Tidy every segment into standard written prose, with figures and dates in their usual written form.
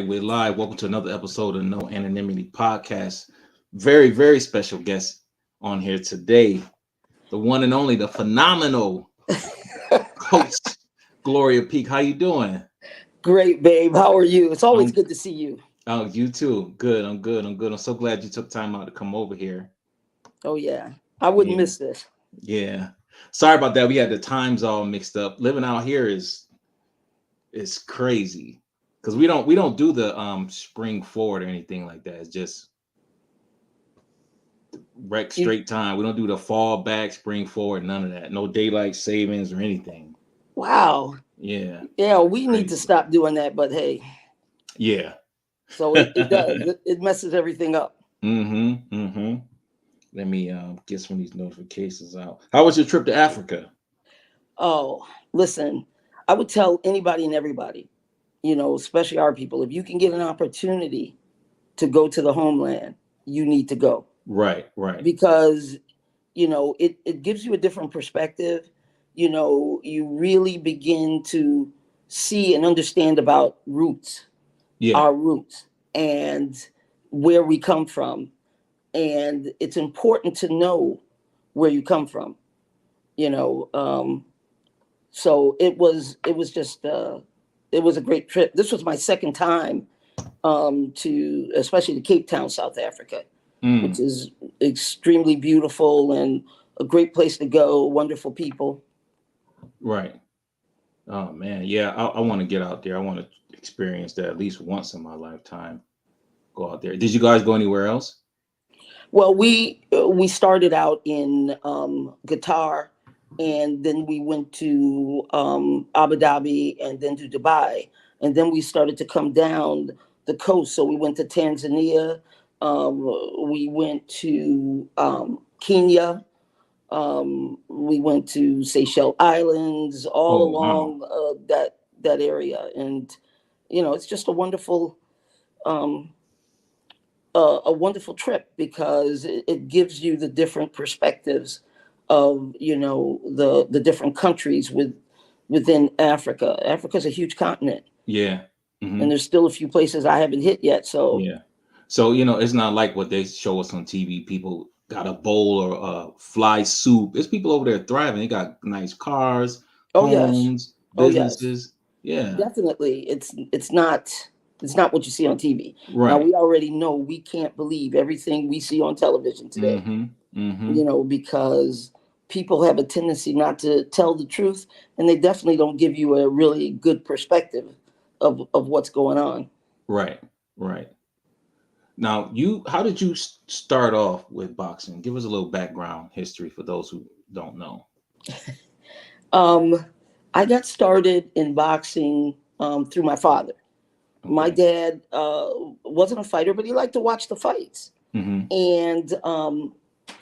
right, we're live. Welcome to another episode of No Anonymity Podcast. Very, very special guest on here today. The one and only, the phenomenal coach, Gloria Peek. How you doing? Great, babe. How are you? It's always I'm good to see you. Oh, you too. Good. I'm good. I'm good. I'm so glad you took time out to come over here. Oh, yeah. I wouldn't Yeah. miss this. Yeah. Sorry about that. We had the times all mixed up. Living out here is crazy. Because we don't do the spring forward or anything like that. It's just rec You, straight time. We don't do the fall back, spring forward, none of that. No daylight savings or anything. wow. Yeah, Yeah, we need to crazy. stop doing that, but hey, Yeah. so it does. It messes everything up. Mm-hmm. Let me get some of these notifications out. How was your trip to Africa? Oh, listen, I would tell anybody and everybody, especially our people, if you can get an opportunity to go to the homeland, you need to go Right. because, it gives you a different perspective. You really begin to see and understand about roots, Yeah. our roots, and where we come from. And it's important to know where you come from, you know. So it was just it was a great trip. This was my second time to especially to Cape Town, South Africa, which Mm, is extremely beautiful and a great place to go. Wonderful people. right. Oh man, yeah. I want to get out there. I want to experience that at least once in my lifetime. Go out there. Did you guys go anywhere else? Well, we started out in Qatar, and then we went to Abu Dhabi, and then to Dubai, and then we started to come down the coast. So we went to Tanzania, um, we went to Kenya, we went to Seychelles Islands, all Oh wow. along that area, and it's just um, a wonderful trip because it gives you the different perspectives of the different countries within Africa. Africa's a huge continent, Yeah. and Hmm. there's still a few places I haven't hit yet. So, Yeah. So, it's not like what they show us on TV. People got a bowl or fly soup. It's people over there thriving. They got nice cars, oh yes, homes, oh yes, businesses. Yeah. definitely. It's not what you see on TV. Now Right. we already know we can't believe everything we see on television today. Mm-hmm. Mm-hmm. Because people have a tendency not to tell the truth, and they definitely don't give you a really good perspective of what's going on. Right. Right. Now, how did you start off with boxing? Give us a little background history for those who don't know. Um, I got started in boxing through my father. My Okay. dad wasn't a fighter, but he liked to watch the fights. Mm-hmm. And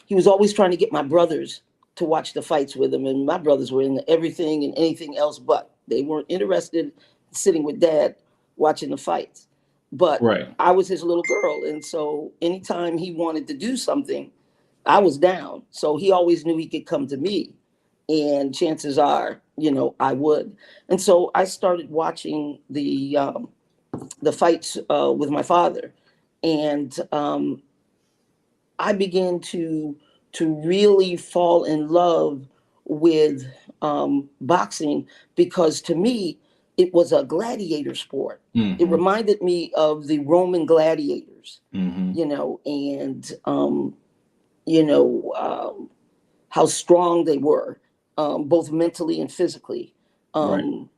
he was always trying to get my brothers to watch the fights with him. And my brothers were into everything and anything else, but they weren't interested in sitting with dad watching the fights. But Right. I was his little girl. And so anytime he wanted to do something, I was down. So he always knew he could come to me. And chances are, I would. And so I started watching the fights with my father. And I began to really fall in love with boxing because to me it was a gladiator sport. It Mm-hmm. reminded me of the Roman gladiators, Mm-hmm. and you know how strong they were, both mentally and physically. Right. Um,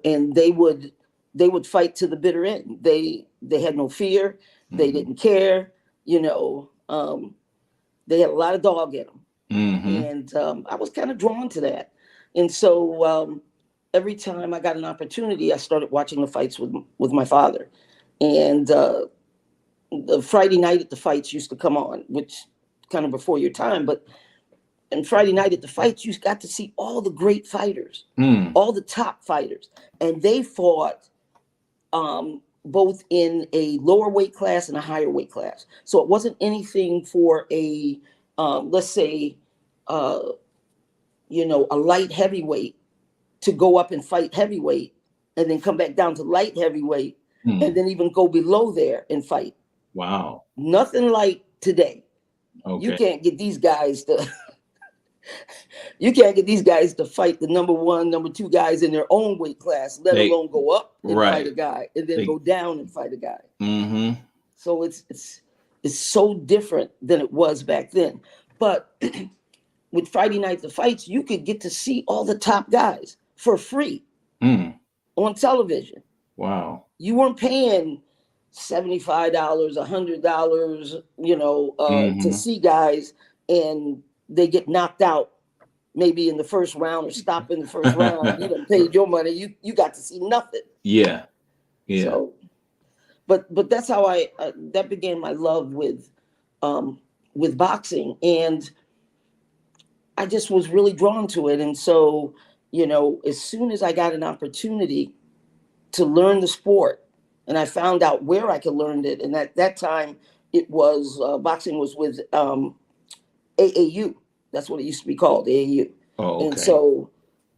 and they would fight to the bitter end. They had no fear. They Mm-hmm. didn't care. You know, they had a lot of dog in them, Mm-hmm. and I was kind of drawn to that. And so every time I got an opportunity, I started watching the fights with my father. And the Friday night at the fights used to come on, which kind of before your time, but and Friday night at the fights, you got to see all the great fighters, Mm. all the top fighters, and they fought both in a lower weight class and a higher weight class. So it wasn't anything for a let's say uh, a light heavyweight to go up and fight heavyweight and then come back down to light heavyweight and then even go below there and fight. Wow. Nothing like today. You Okay. can't get these guys to you can't get these guys to fight the number one, number two guys in their own weight class, let They alone go up and fight a right. guy and then They go down and fight a guy. mm-hmm. So it's so different than it was back then. But with Friday Night the Fights, you could get to see all the top guys for free on television. Wow. You weren't paying $75, $100, to see guys, and they get knocked out maybe in the first round or stop in the first round. You done paid your money. You got to see nothing. Yeah. Yeah. So, but that's how that began my love with boxing, and I just was really drawn to it. And so, as soon as I got an opportunity to learn the sport, and I found out where I could learn it, and at that time, it was boxing was with AAU. That's what it used to be called, AAU. Oh, okay. And so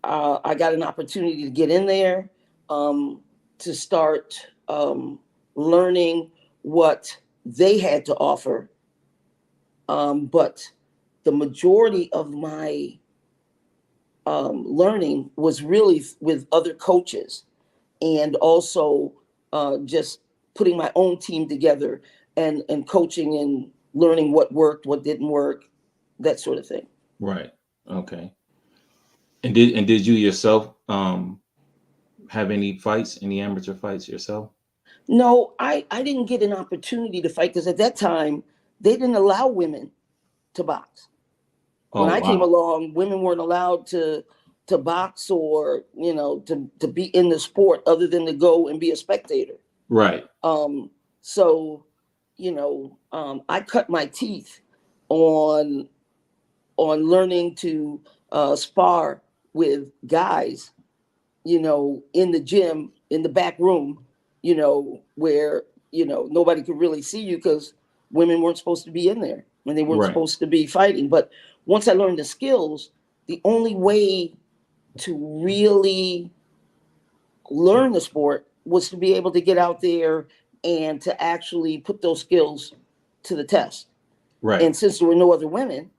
I got an opportunity to get in there, to start learning what they had to offer. But the majority of my learning was really with other coaches, and also just putting my own team together and coaching and learning what worked, what didn't work, that sort of thing. Right. Okay. And did you yourself have any amateur fights yourself? No, I didn't get an opportunity to fight because at that time they didn't allow women to box. When I came along, women weren't allowed to box or to be in the sport other than to go and be a spectator. Right. So I cut my teeth on learning to spar with guys, in the gym, in the back room, where nobody could really see you because women weren't supposed to be in there and they weren't supposed to be fighting. But once I learned the skills, the only way to really learn the sport was to be able to get out there and to actually put those skills to the test. Right. And since there were no other women,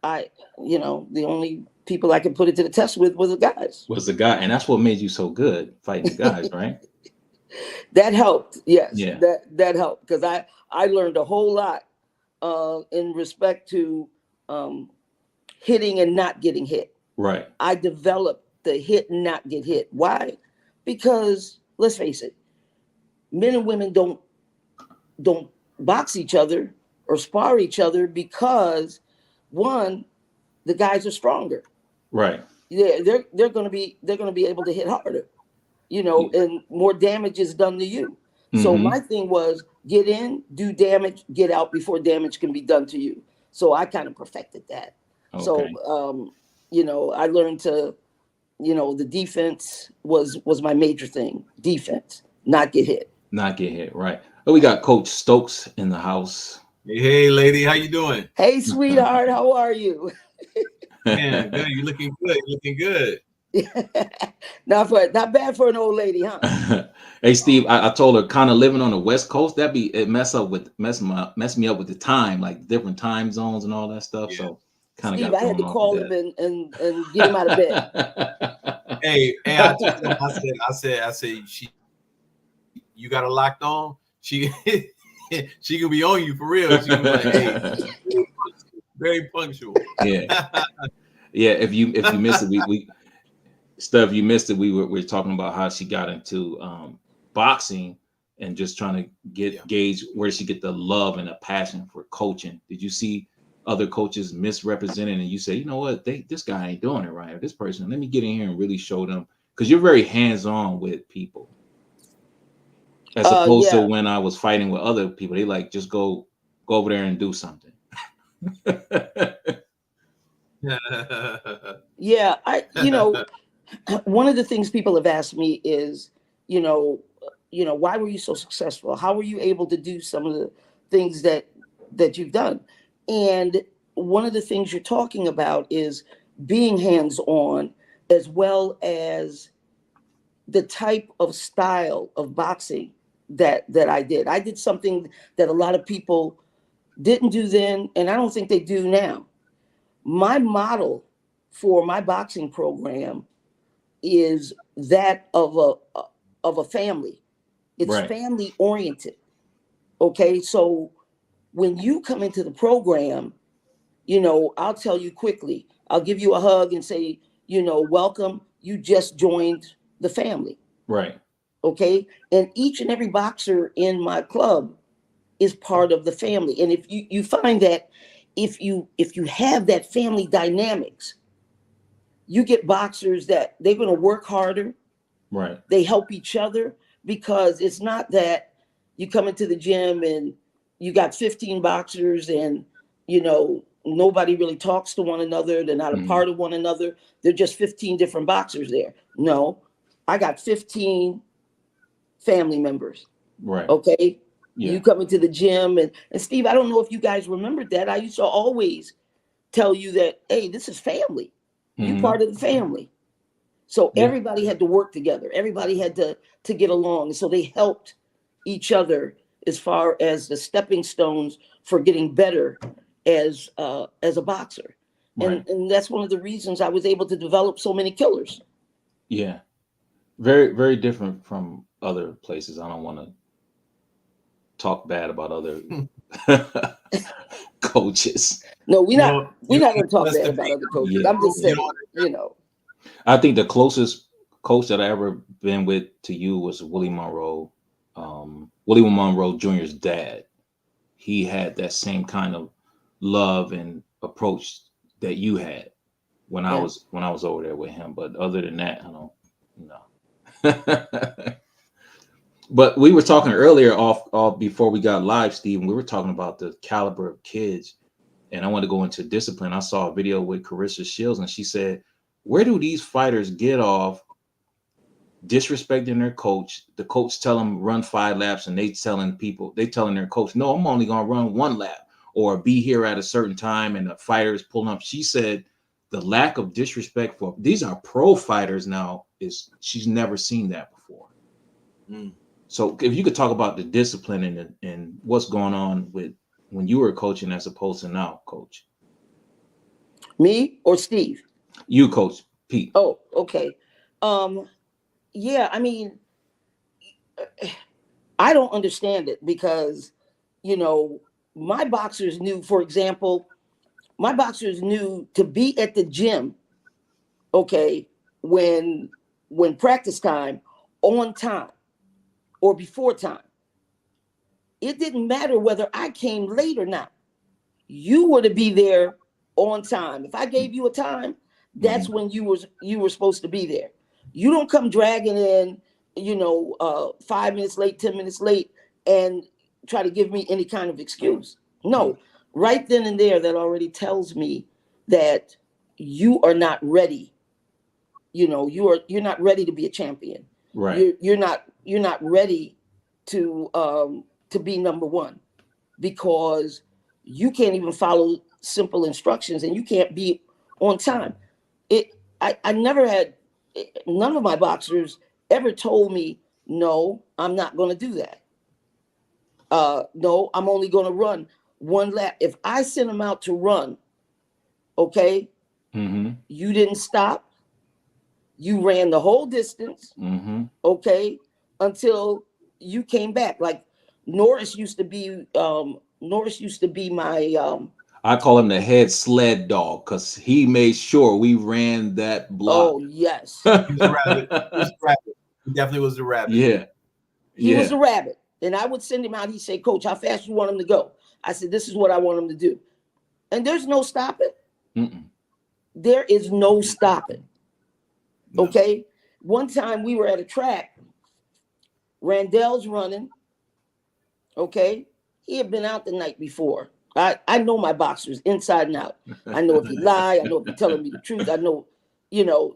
the only people I could put it to the test with was the guys. And that's what made you so good fighting the guys, right? That helped. Yes. Yeah. That helped because I learned a whole lot in respect to hitting and not getting hit. Right. I developed the hit and not get hit. Why? Because let's face it, men and women don't box each other or spar each other because one, the guys are stronger. Right. Yeah, they're going to be able to hit harder, and more damage is done to you. Mm-hmm. So my thing was get in, do damage, get out before damage can be done to you. So I kind of perfected that. Okay. So I learned to, the defense was my major thing. Defense, not get hit. Not get hit, right. Oh, we got Coach Stokes in the house. Hey, lady, how you doing? Hey, sweetheart, how are you? Man, good. You're looking good. You're looking good. Not bad for an old lady, huh? Hey, Steve, I told her kind of living on the West Coast, it mess me up with the time, like different time zones and all that stuff. Yeah. So kind of got I had to call him and get him out of bed. Hey, I told him, I said, you got her locked on. She can be on you for real. She can be like, hey, very punctual. Yeah. Yeah. If you missed it, Steph, you missed it. We were talking about how she got into boxing and just trying to gauge where she get the love and the passion for coaching. Did you see other coaches misrepresented and you say, you know what, this guy ain't doing it right, or this person, let me get in here and really show them, because you're very hands-on with people. As opposed to when I was fighting with other people, they like just go over there and do something. Yeah, one of the things people have asked me is, why were you so successful? How were you able to do some of the things that you've done? And one of the things you're talking about is being hands-on, as well as the type of style of boxing that I did. I did something that a lot of people didn't do then, and I don't think they do now. My model for my boxing program is that of a family. It's Right. family oriented. Okay, so when you come into the program, I'll tell you quickly. I'll give you a hug and say, welcome. You just joined the family. Right. Okay, and each and every boxer in my club is part of the family. And if you find that if you have that family dynamics, you get boxers that they're going to work harder. Right. They help each other, because it's not that you come into the gym and you got 15 boxers and nobody really talks to one another. They're not a part of one another. They're just 15 different boxers there. No, I got 15 family members. Right. Okay. Yeah. You come into the gym and Steve, I don't know if you guys remembered that. I used to always tell you that, hey, this is family. You part of the family. So everybody had to work together. Everybody had to get along. So they helped each other as far as the stepping stones for getting better as a boxer. Right. And that's one of the reasons I was able to develop so many killers. Yeah. Very, very different from other places. I don't want to talk bad about other coaches. No, we're not going to talk bad about other coaches. Yeah. I'm just saying, I think the closest coach that I ever been with to you was Willie Monroe. Willie Monroe Jr.'s dad. He had that same kind of love and approach that you had when I was over there with him. But other than that, I don't know. But we were talking earlier off before we got live, Steve, and we were talking about the caliber of kids. And I want to go into discipline. I saw a video with Carissa Shields, and she said, where do these fighters get off disrespecting their coach? The coach tell them run 5 laps, and they telling their coach, no, I'm only going to run 1 lap, or be here at a certain time, and the fighter is pulling up. She said the lack of disrespect for these are pro fighters now she's never seen that before. So if you could talk about the discipline and what's going on with when you were coaching as opposed to now, Coach. Me or Steve? You, Coach Pete. Oh, okay. Yeah, I mean, I don't understand it because, my boxers knew, for example, to be at the gym, okay, when practice time, on time or before time. It didn't matter whether I came late or not. You were to be there on time. If I gave you a time, that's when you were supposed to be there. You don't come dragging in, 5 minutes late, 10 minutes late, and try to give me any kind of excuse. No, right then and there, that already tells me that you are not ready. You're not ready to be a champion. Right. You're not ready to be number one, because you can't even follow simple instructions and you can't be on time. I never had, none of my boxers ever told me, no, I'm not going to do that. No, I'm only going to run 1 lap. If I sent them out to run, okay, you didn't stop. You ran the whole distance, okay, until you came back. Like Norris used to be my I call him the head sled dog because he made sure we ran that block. Oh yes. He was the rabbit. He definitely was the rabbit. Yeah. He was the rabbit. And I would send him out. He'd say, Coach, how fast you want him to go? I said, this is what I want him to do. And there's no stopping. There is no stopping. No. Okay. One time we were at a track. Randall's running. Okay. He had been out the night before. I know my boxers inside and out. I know if he lie. I know if he's telling me the truth. I know,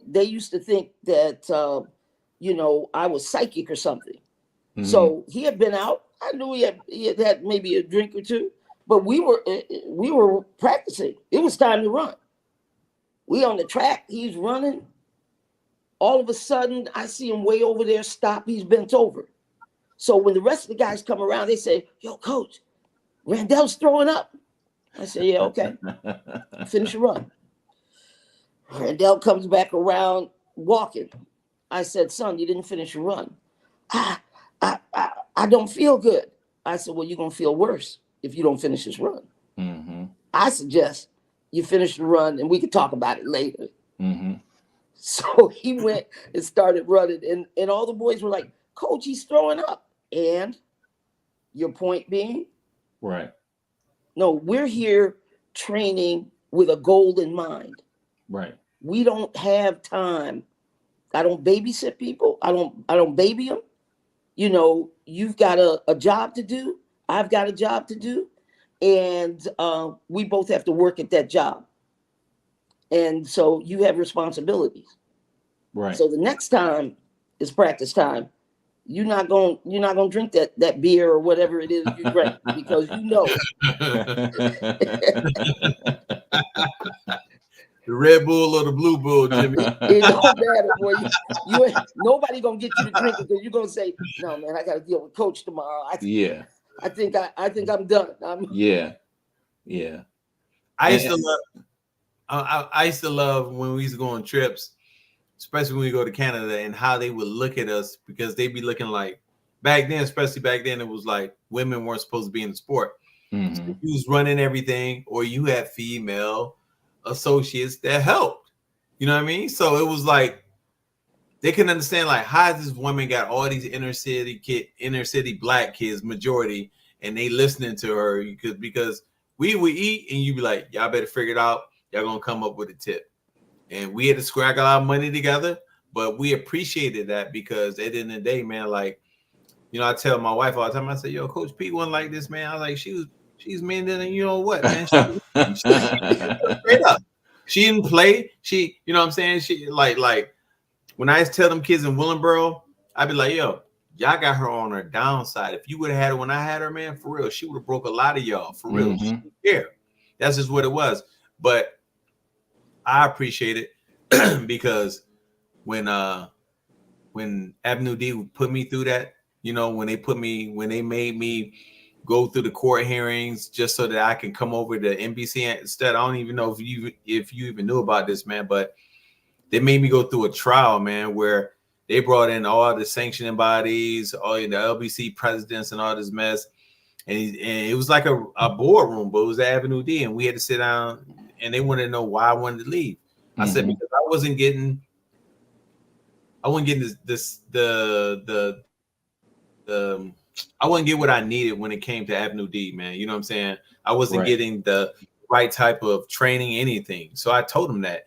they used to think that, I was psychic or something. So he had been out. I knew he had maybe a drink or two, but we were practicing. It was time to run. We on the track. He's running. all of a sudden, I see him way over there, stop, he's bent over. So when the rest of the guys come around, they say, yo, coach, Randall's throwing up. I say, yeah, okay. Finish your run. Randall comes back around walking. I said, son, you didn't finish your run. I don't feel good. I said, well, you're going to feel worse if you don't finish this run. Mm-hmm. I suggest you finish the run and we can talk about it later. Mm-hmm. So he went and started running. And all the boys were like, coach, he's throwing up. And your point being? Right. No, we're here training with a goal in mind. Right. We don't have time. I don't babysit people. I don't baby them. You know, you've got a job to do. I've got a job to do. And we both have to work at that job. And so you have responsibilities. Right. So the next time is practice time. You're not gonna drink that beer or whatever it is you drink because you know. The Red Bull or the Blue Bull, Jimmy. It don't matter, boy. You ain't, nobody gonna get you to drink it because you're gonna say, "No, man, I got to deal with coach tomorrow." I think I'm done. Yeah. I used to love. I used to love when we used to go on trips, especially when we go to Canada, and how they would look at us because they'd be looking like back then, especially back then, it was like women weren't supposed to be in the sport. Mm-hmm. So you was running everything, or you had female associates that helped. You know what I mean? So it was like they couldn't understand like how this woman got all these inner city black kids, majority, and they listening to her because we would eat and you'd be like, y'all better figure it out. Y'all gonna come up with a tip. And we had to scrap a lot of money together, but we appreciated that because at the end of the day, man, like, you know, I tell my wife all the time, I say, yo, Coach Peek wasn't like this, man. I was like, she's mean than you know what, man. She straight up. She didn't play. She, you know what I'm saying? She like when I tell them kids in Willingboro, I'd be like, yo, y'all got her on her downside. If you would have had her when I had her, man, for real, she would have broke a lot of y'all, for real. Mm-hmm. Yeah, that's just what it was. But I appreciate it because when Avenue D put me through that, you know, when they made me go through the court hearings just so that I can come over to NBC instead. I don't even know if you even knew about this, man, but they made me go through a trial, man, where they brought in all the sanctioning bodies, all the LBC presidents and all this mess. And it was like a boardroom, but it was Avenue D, and we had to sit down and they wanted to know why I wanted to leave. I said, because I wasn't getting I wouldn't get what I needed when it came to Avenue D, man. You know what I'm saying? I wasn't getting the right type of training, anything. So I told him that.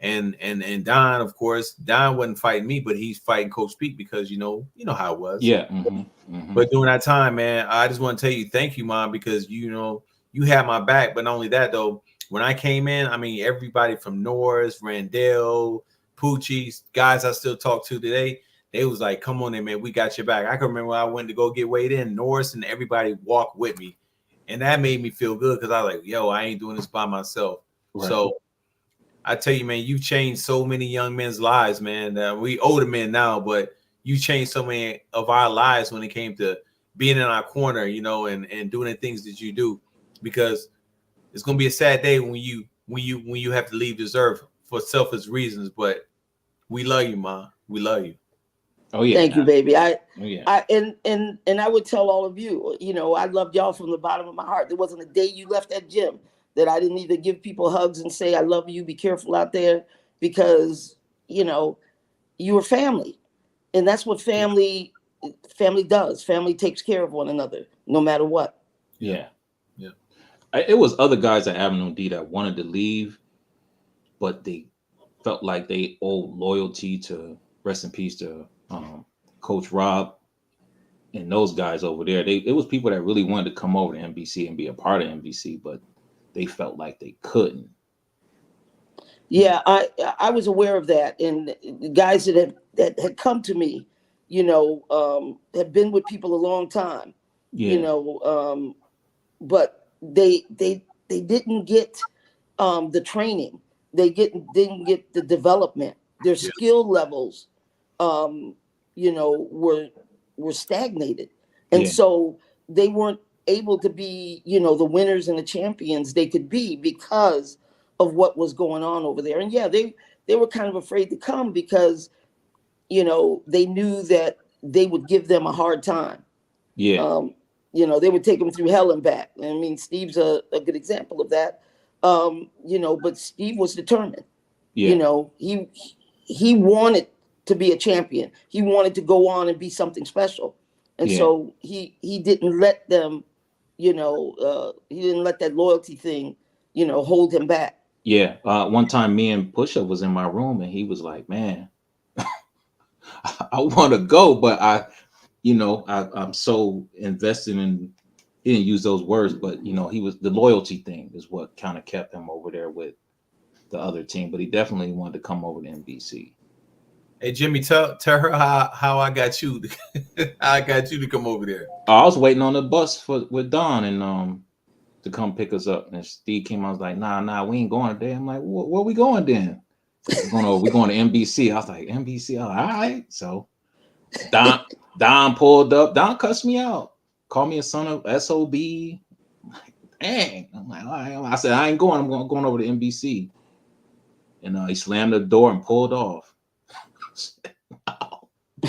And Don, of course, Don wasn't fighting me, but he's fighting Coach Peek because you know how it was. Yeah. Mm-hmm. Mm-hmm. But during that time, man, I just want to tell you thank you, Mom, because you know you had my back. But not only that, though, when I came in, I mean, everybody from Norris, Randall, Poochie, guys I still talk to today, they was like, come on in, man, we got your back. I can remember when I went to go get weighed in, Norris and everybody walked with me. And that made me feel good because I was like, yo, I ain't doing this by myself. Right. So I tell you, man, you've changed so many young men's lives, man. We older men now, but you changed so many of our lives when it came to being in our corner, you know, and doing the things that you do, because it's gonna be a sad day when you have to leave this earth for selfish reasons. But we love you, Ma. We love you. Oh yeah. Thank you, baby. I would tell all of you, you know, I loved y'all from the bottom of my heart. There wasn't a day you left that gym that I didn't either give people hugs and say, I love you, be careful out there, because, you know, you were family. And that's what family does. Family takes care of one another, no matter what. Yeah. Yeah. It was other guys at Avenue D that wanted to leave, but they felt like they owed loyalty to, rest in peace to Coach Rob and those guys over there. It was people that really wanted to come over to NBC and be a part of NBC, but they felt like they couldn't. Yeah, I was aware of that, and guys that had come to me, you know, have been with people a long time, you know, but they didn't get the training, they didn't get the development, their skill levels, you know, were stagnated, and Yeah. so they weren't able to be, you know, the winners and the champions they could be because of what was going on over there. And yeah, they were kind of afraid to come because, you know, they knew that they would give them a hard time. Yeah. You know, they would take them through hell and back. I mean, Steve's a good example of that. You know, but Steve was determined. Yeah. You know, he wanted to be a champion. He wanted to go on and be something special. And Yeah. so he didn't let them, you know, he didn't let that loyalty thing, you know, hold him back. Yeah. One time me and Pusha was in my room and he was like, man, I want to go, but I'm so invested in, he didn't use those words, but you know, he was, the loyalty thing is what kind of kept him over there with the other team, but he definitely wanted to come over to NBC. Hey Jimmy, tell her how I got you I got you to come over there. I was waiting on the bus with Don and to come pick us up, and Steve came out, was like, nah, we ain't going today. I'm like, where we going then? We're going to NBC. I was like, NBC, all right. So Don pulled up. Don cussed me out, called me a son of SOB. I'm like, dang. I'm like, all right. I said, I ain't going. I'm going over to NBC. And he slammed the door and pulled off. Wow,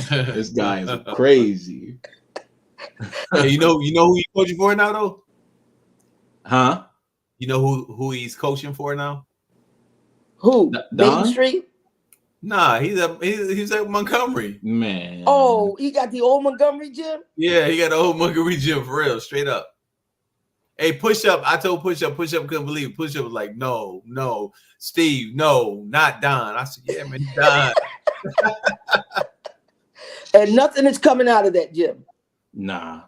this guy is crazy. Hey, you know who he's coaching for now though? Huh? You know who he's coaching for now? Who? Don? Baton Street? Nah, he's at Montgomery. Man. Oh, he got the old Montgomery gym? Yeah, he got the old Montgomery gym for real, straight up. Hey, Push Up, I told Push Up couldn't believe it. Push Up was like, no, Steve, no, not Don. I said, yeah, man, Don. And nothing is coming out of that gym. Nah.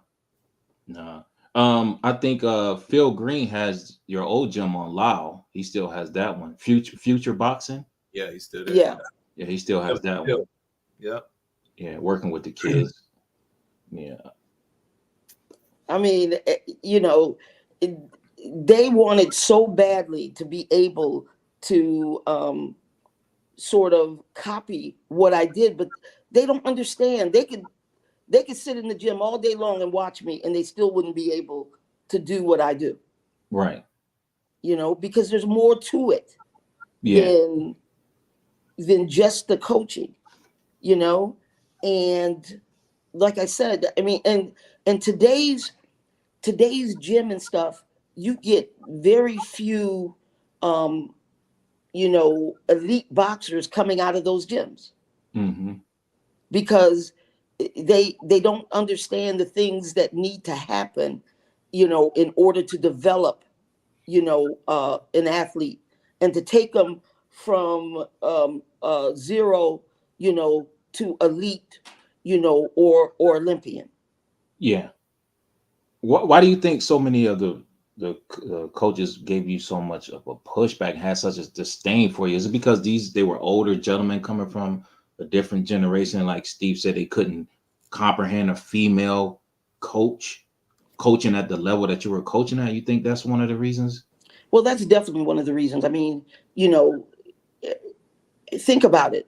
I think Phil Green has your old gym on Lao. He still has that one. Future Boxing. Yeah, he's still there. Yeah, he still has that one. Yep. Yeah, working with the kids. Yeah. I mean, you know, they wanted so badly to be able to sort of copy what I did, but they don't understand. They could sit in the gym all day long and watch me, and they still wouldn't be able to do what I do. Right. You know, because there's more to it than just the coaching. You know, and like I said, I mean, and today's gym and stuff, you get very few, you know, elite boxers coming out of those gyms. Mm-hmm. Because they don't understand the things that need to happen, you know, in order to develop, you know, an athlete, and to take them from zero, you know, to elite, you know, or Olympian. Yeah. Why do you think so many of the coaches gave you so much of a pushback and had such a disdain for you? Is it because they were older gentlemen coming from a different generation? Like Steve said, they couldn't comprehend a female coaching at the level that you were coaching at. You think that's one of the reasons? Well, that's definitely one of the reasons. I mean, you know, think about it.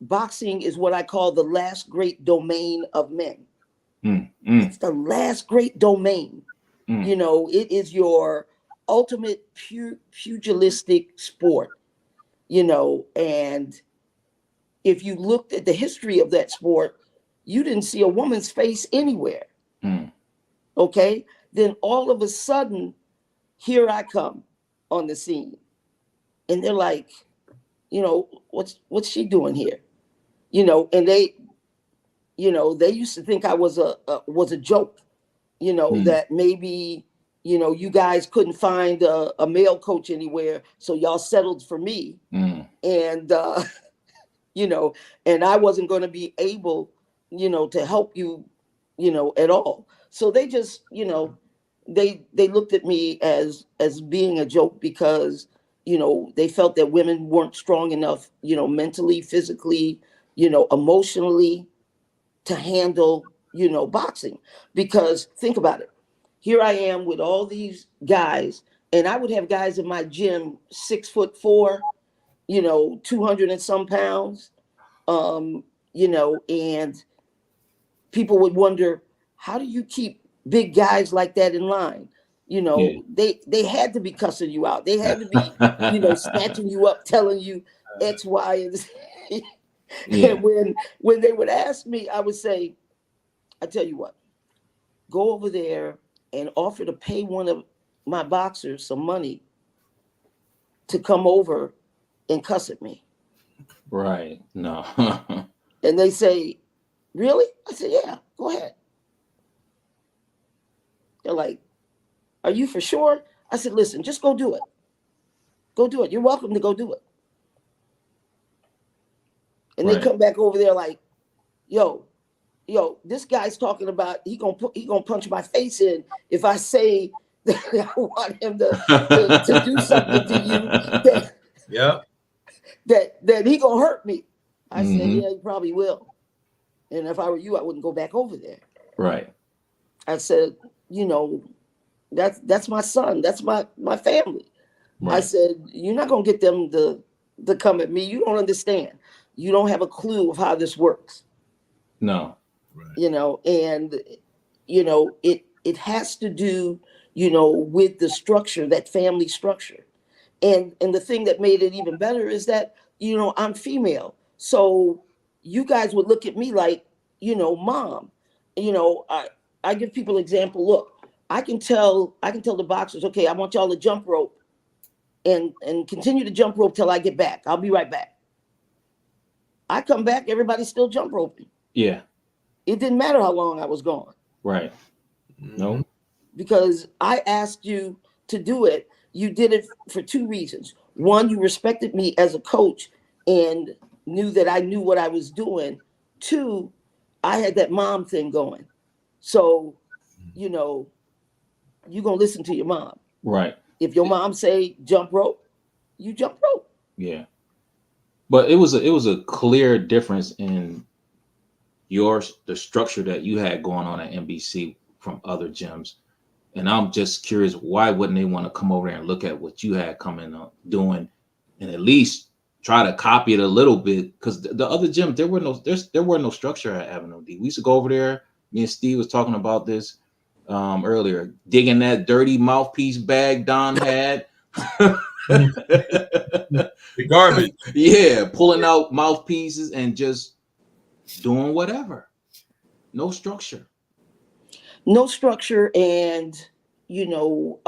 Boxing is what I call the last great domain of men. It's the last great domain. You know, it is your ultimate pugilistic sport, you know, and if you looked at the history of that sport, you didn't see a woman's face anywhere. Okay, then all of a sudden, here I come on the scene, and they're like, you know, what's she doing here? You know, and they used to think I was a joke. You know, that maybe, you know, you guys couldn't find a male coach anywhere, so y'all settled for me, and you know, and I wasn't going to be able, you know, to help you, you know, at all. So they just, you know, they looked at me as being a joke because, you know, they felt that women weren't strong enough, you know, mentally, physically, you know, emotionally to handle, you know, boxing. Because think about it. Here I am with all these guys, and I would have guys in my gym 6'4", 200 and some pounds, and people would wonder, how do you keep big guys like that in line? They had to be cussing you out. They had to be, snatching you up, telling you X, Y, and Z. And when they would ask me, I would say, I tell you what, go over there and offer to pay one of my boxers some money to come over and cuss at me. Right. No. And they say, really? I said, yeah, go ahead. They're like, are you for sure? I said, listen, just go do it. Go do it. You're welcome to go do it. And they come back over there like, yo, this guy's talking about he gonna punch my face in if I say that I want him to do something to you that he gonna hurt me. I said, yeah, he probably will. And if I were you, I wouldn't go back over there. Right. I said, that's my son. That's my family. Right. I said, you're not gonna get them to come at me. You don't understand. You don't have a clue of how this works. No. Right. And it has to do, with the structure, that family structure. And the thing that made it even better is that, I'm female. So you guys would look at me like, mom. I give people an example. Look, I can tell the boxers, okay, I want y'all to jump rope and continue to jump rope till I get back. I'll be right back. I come back, everybody's still jump roping. Yeah. It didn't matter how long I was gone. Right. No. Because I asked you to do it. You did it for two reasons. One, you respected me as a coach and knew that I knew what I was doing. Two, I had that mom thing going. So, you're going to listen to your mom. Right. If your mom say jump rope, you jump rope. Yeah. But it was a clear difference in the structure that you had going on at NBC from other gyms. And I'm just curious, why wouldn't they want to come over there and look at what you had coming up doing and at least try to copy it a little bit? Because the other gyms, there were no structure at Avenue D. We used to go over there. Me and Steve was talking about this earlier, digging that dirty mouthpiece bag Don had. The garbage. Yeah, pulling out mouthpieces and just doing whatever. No structure. No structure, and no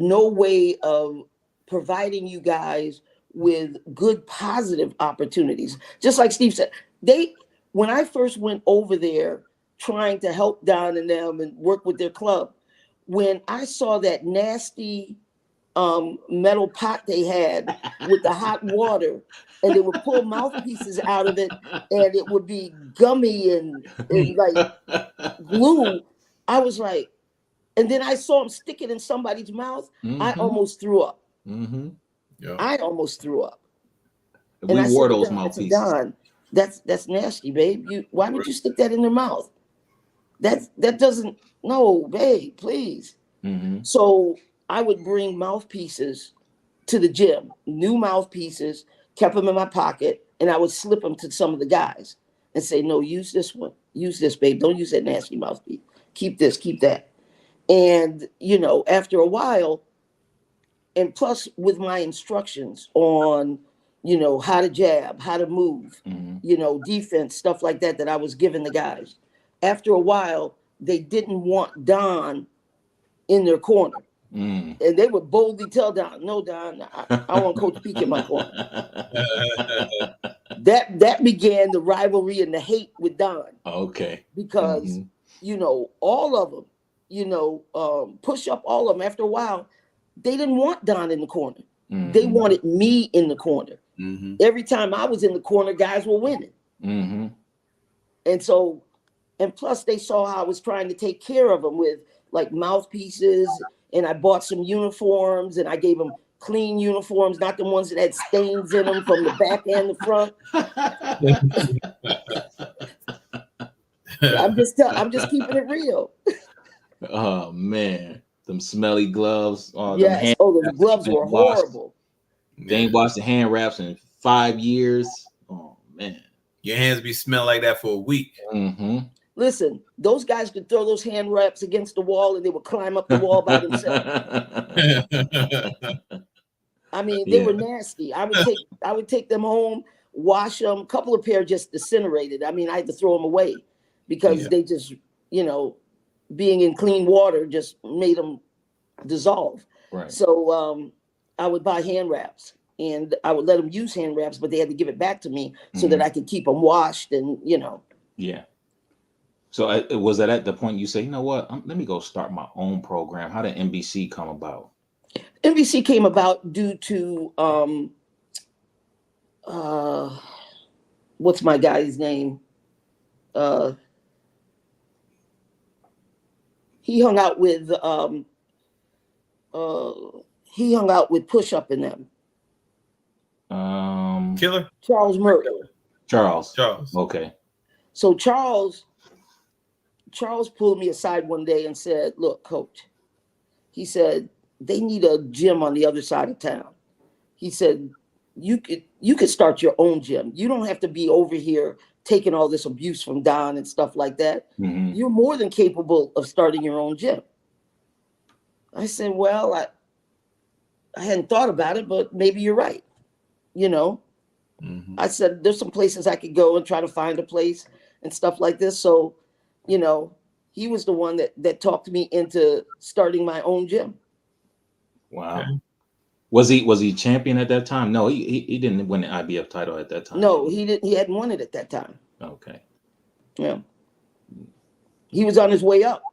way of providing you guys with good positive opportunities. Just like Steve said, when I first went over there trying to help Don and them and work with their club, when I saw that nasty metal pot they had with the hot water, and they would pull mouthpieces out of it, and it would be gummy and like glue. I was like, and then I saw them stick it in somebody's mouth. Mm-hmm. I almost threw up. Mm-hmm. Yeah. I almost threw up. We wore those mouthpieces. Don, that's nasty, babe. Why would you stick that in their mouth? That doesn't. No, babe, please. Mm-hmm. So I would bring mouthpieces to the gym, new mouthpieces, kept them in my pocket, and I would slip them to some of the guys and say, no, use this one. Use this, babe. Don't use that nasty mouthpiece. Keep this, keep that. And, after a while, and plus with my instructions on, how to jab, how to move, defense, stuff like that I was giving the guys. After a while, they didn't want Don in their corner. Mm. And they would boldly tell Don, no, Don, I want Coach Peek in my corner. That began the rivalry and the hate with Don. Okay. Because, all of them, push up all of them. After a while, they didn't want Don in the corner. Mm-hmm. They wanted me in the corner. Mm-hmm. Every time I was in the corner, guys were winning. Mm-hmm. And so, and plus they saw how I was trying to take care of them with like mouthpieces, and I bought some uniforms, and I gave them clean uniforms, not the ones that had stains in them from the back and the front. I'm just keeping it real. Oh man, them smelly gloves. Yes. Oh, the gloves were horrible. They ain't washed the hand wraps in 5 years. Oh man, your hands be smelling like that for a week. Mm-hmm. Listen, those guys could throw those hand wraps against the wall and they would climb up the wall by themselves. I mean, they were nasty. I would take them home, wash them. A couple of pair just disintegrated. I mean, I had to throw them away because they just, being in clean water just made them dissolve. Right. So I would buy hand wraps and I would let them use hand wraps, but they had to give it back to me so that I could keep them washed and, Yeah. So was that at the point you say, you know what, let me go start my own program? How did NBC come about? NBC came about due to what's my guy's name? He hung out with Push Up in them. Killer? Charles Murray. Charles. Okay. So Charles pulled me aside one day and said, "Look, coach," he said, "they need a gym on the other side of town." He said, you could start your own gym. You don't have to be over here taking all this abuse from Don and stuff like that. Mm-hmm. You're more than capable of starting your own gym. I said, well, I hadn't thought about it, but maybe you're right. I said, there's some places I could go and try to find a place and stuff like this. So, he was the one that talked me into starting my own gym. Wow. Okay. Was he champion at that time? No, he didn't win the IBF title at that time. No, he didn't. He hadn't won it at that time. Okay. Yeah. He was on his way up.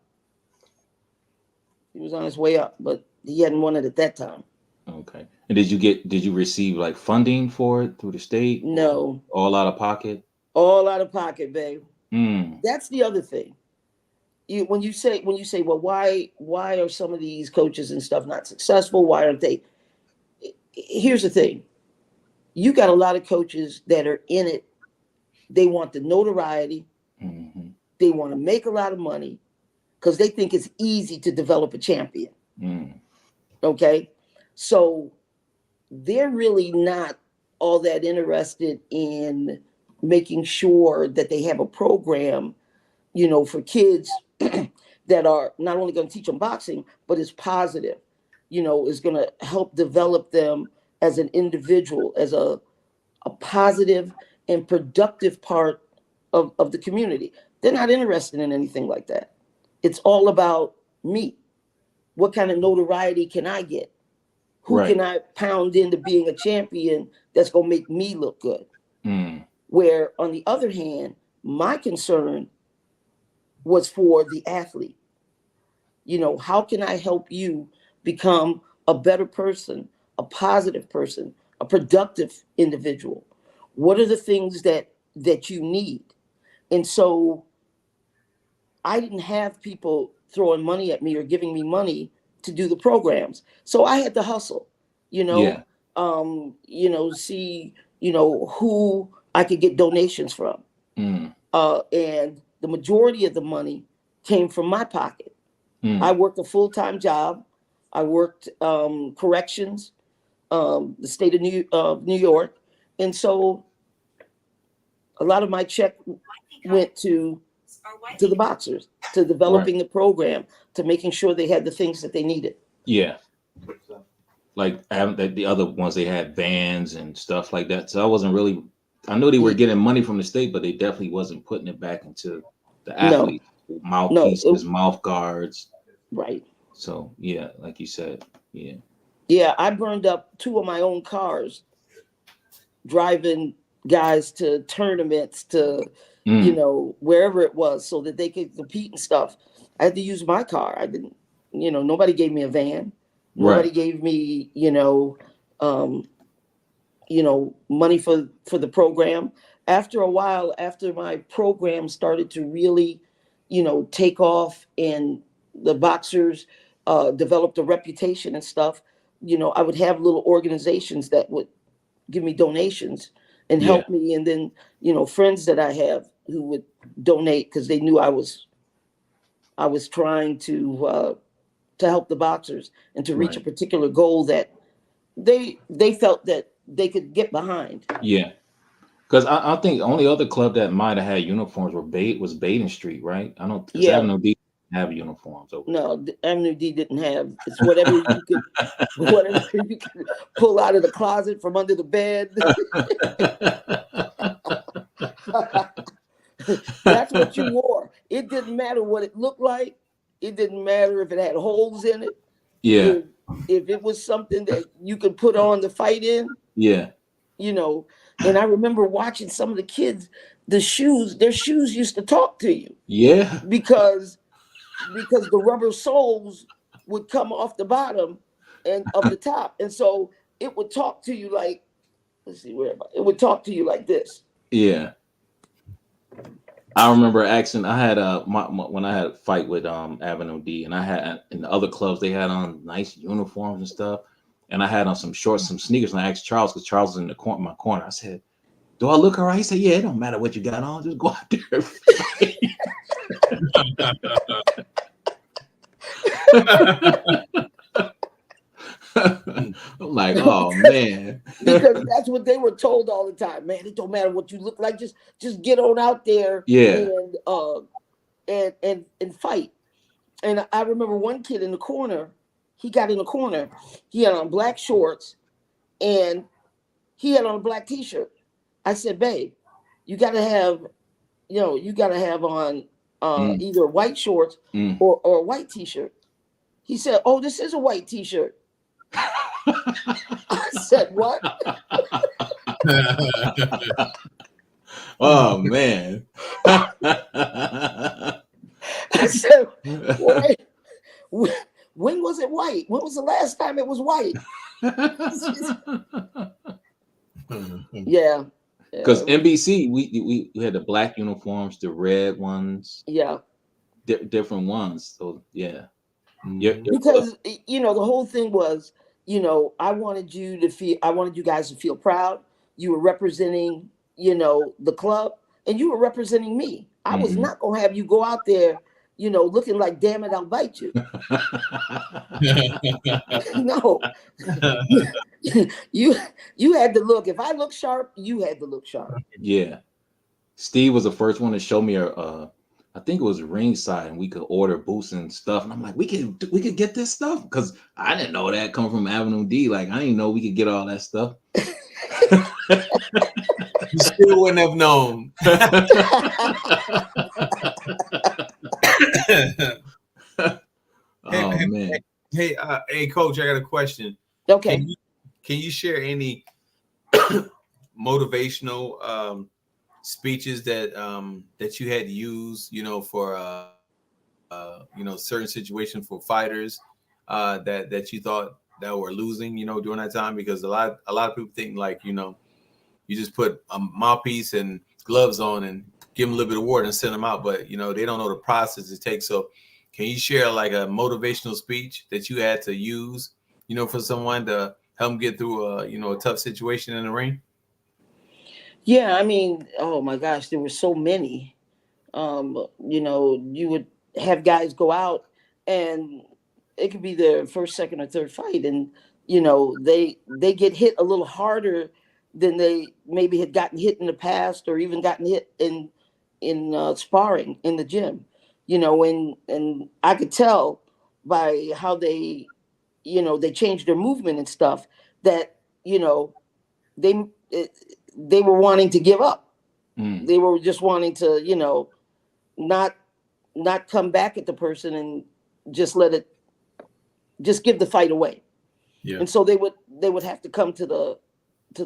But he hadn't won it at that time. Okay. And did you receive like funding for it through the state? No. All out of pocket? All out of pocket, babe. That's the other thing. When you say, well, why are some of these coaches and stuff not successful? Why aren't they? Here's the thing. You got a lot of coaches that are in it. They want the notoriety. Mm-hmm. They want to make a lot of money because they think it's easy to develop a champion. Okay. So they're really not all that interested in making sure that they have a program, for kids that are not only going to teach them boxing, but is positive, is going to help develop them as an individual, as a positive and productive part of the community. They're not interested in anything like that. It's all about me. What kind of notoriety can I get? Who can I pound into being a champion that's going to make me look good? Where, on the other hand, my concern was for the athlete. How can I help you become a better person, a positive person, a productive individual? What are the things that you need? And so I didn't have people throwing money at me or giving me money to do the programs. So I had to hustle, see, who I could get donations from. And the majority of the money came from my pocket. I worked a full-time job. I worked corrections, the state of New York. And so a lot of my check went to the boxers, to developing the program, to making sure they had the things that they needed. Yeah. Like the other ones, they had vans and stuff like that. So I know they were getting money from the state, but they definitely wasn't putting it back into the athletes. No. Mouthpieces, mouth guards. Right. So, yeah, like you said, yeah. Yeah, I burned up 2 of my own cars driving guys to tournaments, to, wherever it was, so that they could compete and stuff. I had to use my car. I didn't, nobody gave me a van. Nobody gave me, money for the program. After a while, after my program started to really, take off and the boxers developed a reputation and stuff, I would have little organizations that would give me donations and help me. And then, friends that I have who would donate because they knew I was trying to help the boxers and to reach a particular goal that they felt that they could get behind. Yeah. Because I think the only other club that might have had uniforms was Baden Street, right? I don't, because Yeah. Avenue D didn't have uniforms over No, the Avenue D didn't have. It's whatever you could, whatever you could pull out of the closet from under the bed. That's what you wore. It didn't matter what it looked like. It didn't matter if it had holes in it. Yeah. If it was something that you could put on to fight in. Yeah. You know, and I remember watching some of the kids, their shoes used to talk to you. Yeah. Because the rubber soles would come off the bottom and of the top. And so it would talk to you like, let's see where it would talk to you like this. Yeah. I remember asking, I had when I had a fight with Avenue D, and I had in the other clubs, they had on nice uniforms and stuff. And I had on some shorts, some sneakers, and I asked Charles, because Charles was in my corner. I said, "Do I look all right?" He said, "Yeah, it don't matter what you got on, just go out there." I'm like, oh man, because that's what they were told all the time. Man, it don't matter what you look like, just get on out there, yeah, and fight. And I remember one kid in the corner. He got in the corner. He had on black shorts, and he had on a black T-shirt. I said, "Babe, you gotta have on either white shorts or a white T-shirt." He said, "Oh, this is a white T-shirt." I said, "What?" Oh man. I said, "Wait, when was it white? When was the last time it was white?" Yeah. Because NBC, we had the black uniforms, the red ones, yeah, different ones. So yeah, because the whole thing was, I wanted you guys to feel proud. You were representing, the club, and you were representing me. I was not gonna have you go out there, looking like, "Damn it, I'll bite you." No, you had to look. If I look sharp, you had to look sharp. Yeah, Steve was the first one to show me I think it was ringside, and we could order boots and stuff. And I'm like, we could get this stuff, because I didn't know that coming from Avenue D. Like, I didn't know we could get all that stuff. You still wouldn't have known. Man. Hey, Coach, I got a question. Okay. Can you share any motivational speeches that you had used, for certain situations for fighters that you thought that were losing, during that time? Because a lot of people think, like, you just put a mouthpiece and gloves on and give them a little bit of water and send them out, but they don't know the process it takes. So can you share like a motivational speech that you had to use, for someone to help them get through a tough situation in the ring? Yeah, I mean, oh my gosh, there were so many. You would have guys go out, and it could be their first, second, or third fight, and they get hit a little harder than they maybe had gotten hit in the past, or even gotten hit in sparring in the gym. And I could tell by how they changed their movement and stuff that they were wanting to give up. They were just wanting to not come back at the person and just give the fight away. Yeah. And so they would have to come to the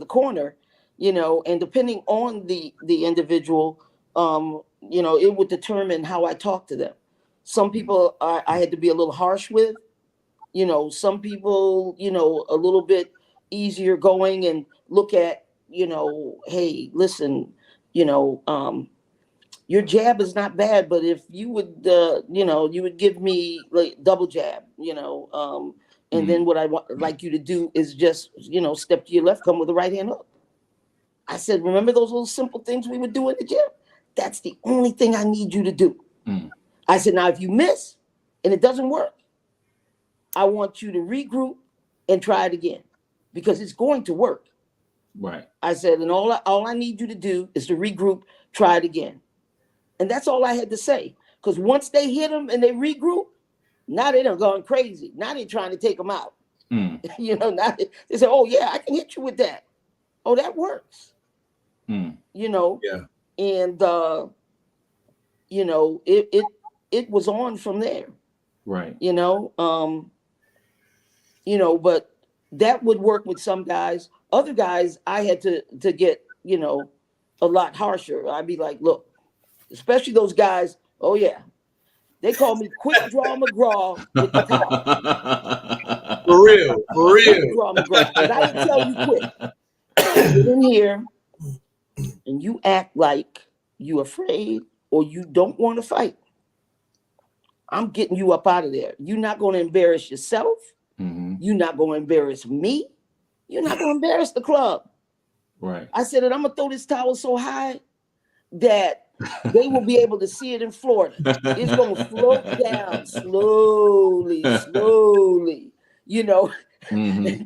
corner, and depending on the individual, it would determine how I talk to them. Some people I had to be a little harsh with, some people, a little bit easier going, and look at, hey, listen, your jab is not bad, but if you would, you would give me like double jab, and then what I like you to do is just, step to your left, come with a right hand hook. I said, remember those little simple things we would do in the gym? That's the only thing I need you to do. I said, now if you miss and it doesn't work, I want you to regroup and try it again. because it's going to work. Right. I said, and all I need you to do is to regroup, try it again. And that's all I had to say. Because once they hit them and they regroup, now they done gone crazy. Now they're trying to take them out. You know, now they say, oh yeah, I can hit you with that. Oh, that works. You know, and you know, it was on from there. Right. You know, but that would work with some guys. Other guys, I had to get, you know, a lot harsher. I'd be like, look, especially those guys. Oh yeah, they call me Quick Draw McGraw with the towel. For real, for real. Quick Draw McGraw. And I would tell you quick. Get in here and you act like you afraid or you don't want to fight. I'm getting you up out of there. You're not going to embarrass yourself. You're not going to embarrass me. You're not going to embarrass the club. Right. I said, and I'm going to throw this towel so high that they will be able to see it in Florida. It's going to float down slowly, slowly. You know,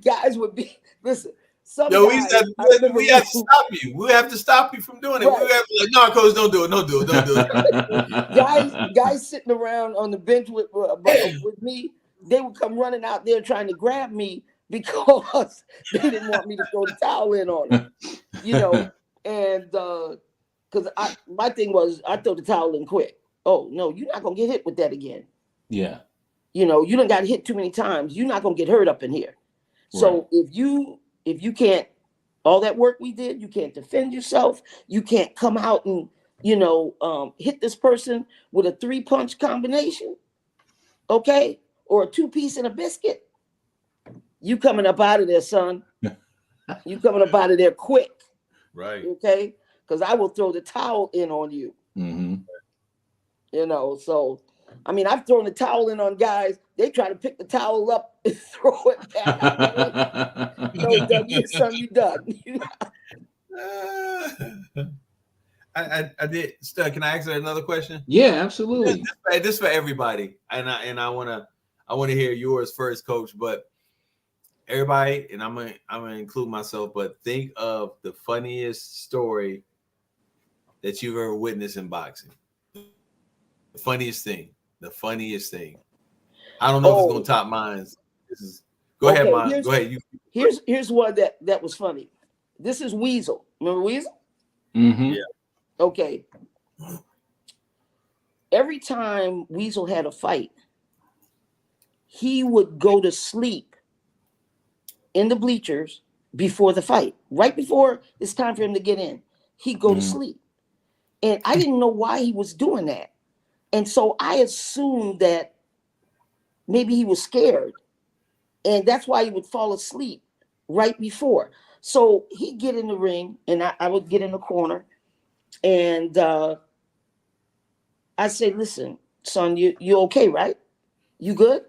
guys would be, listen. Yo, we have to stop you. We have to stop you from doing it. Right. We have to like, no, coach, don't do it. Don't do it. Don't do it. guys sitting around on the bench with me, they would come running out there trying to grab me because they didn't want me to throw the towel in on them. You know, and because my thing was I throw the towel in quick. Oh no, you're not gonna get hit with that again. Yeah. You know, you done got hit too many times. You're not gonna get hurt up in here. So if you can't, all that work we did, you can't defend yourself. You can't come out and, you know, hit this person with a 3-punch combination, okay? Or a 2-piece and a biscuit. You coming up out of there, son. You coming up out of there quick. Right. Okay? Because I will throw the towel in on you. You know, so, I mean, I've thrown the towel in on guys. They try to pick the towel up and throw it back. No, Doug, you done. I did. Stud, can I ask another question? Yeah, absolutely. This for everybody, and I wanna hear yours first, Coach. But everybody, and I'm gonna include myself. But think of the funniest story that you've ever witnessed in boxing. The funniest thing. I don't know if it's gonna top mine. Go ahead, Mom. Go ahead. Here's one that was funny. This is Weasel. Remember Weasel? Yeah. Okay. Every time Weasel had a fight, he would go to sleep in the bleachers before the fight. Right before it's time for him to get in, he'd go to sleep. And I didn't know why he was doing that. And so I assumed that maybe he was scared. And that's why he would fall asleep right before. So he'd get in the ring and I would get in the corner. And I say, listen, son, you okay, right? You good?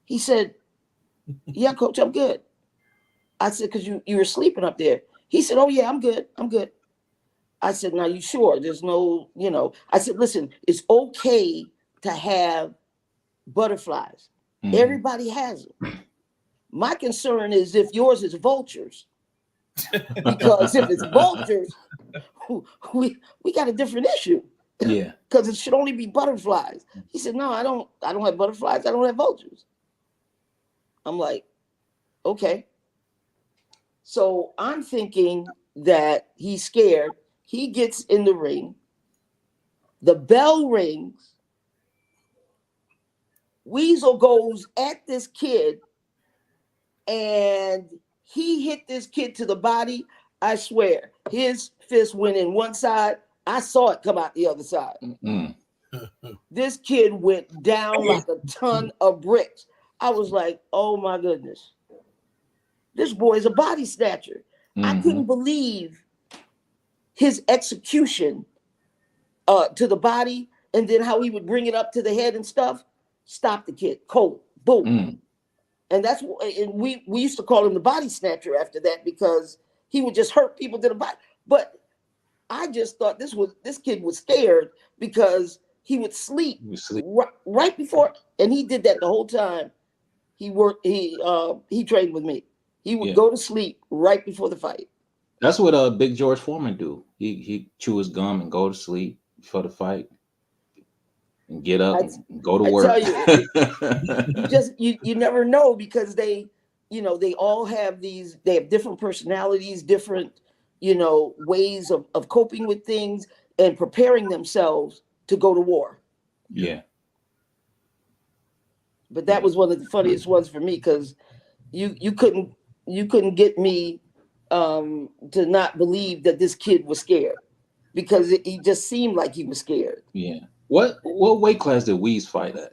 He said, yeah, coach, I'm good. I said, because you were sleeping up there. He said, oh, yeah, I'm good. I said, now you sure? There's no, you know. I said, listen, it's okay to have butterflies. Everybody has them. My concern is if yours is vultures. Because if it's vultures, we got a different issue. Yeah. Because it should only be butterflies. He said, no, I don't have butterflies. I don't have vultures. I'm like, okay. So I'm thinking that he's scared. He gets in the ring. The bell rings. Weasel goes at this kid and he hit this kid to the body. I swear, his fist went in one side. I saw it come out the other side. This kid went down like a ton of bricks. I was like, oh my goodness. This boy's a body snatcher. I couldn't believe his execution to the body and then how he would bring it up to the head and stuff. Stop the kid. Cold. Boom. And that's and we used to call him the body snatcher after that because he would just hurt people to the body. But I just thought this kid was scared because he would sleep. Right before, and he did that the whole time. He trained with me. He would go to sleep right before the fight. That's what Big George Foreman do. He chew his gum and go to sleep before the fight, and get up and go to work. I tell you, you never know, because they all have they have different personalities, different, ways of coping with things and preparing themselves to go to war. Yeah. But that was one of the funniest ones for me, because you couldn't get me to not believe that this kid was scared, because he just seemed like he was scared. Yeah. What weight class did Weeze fight at?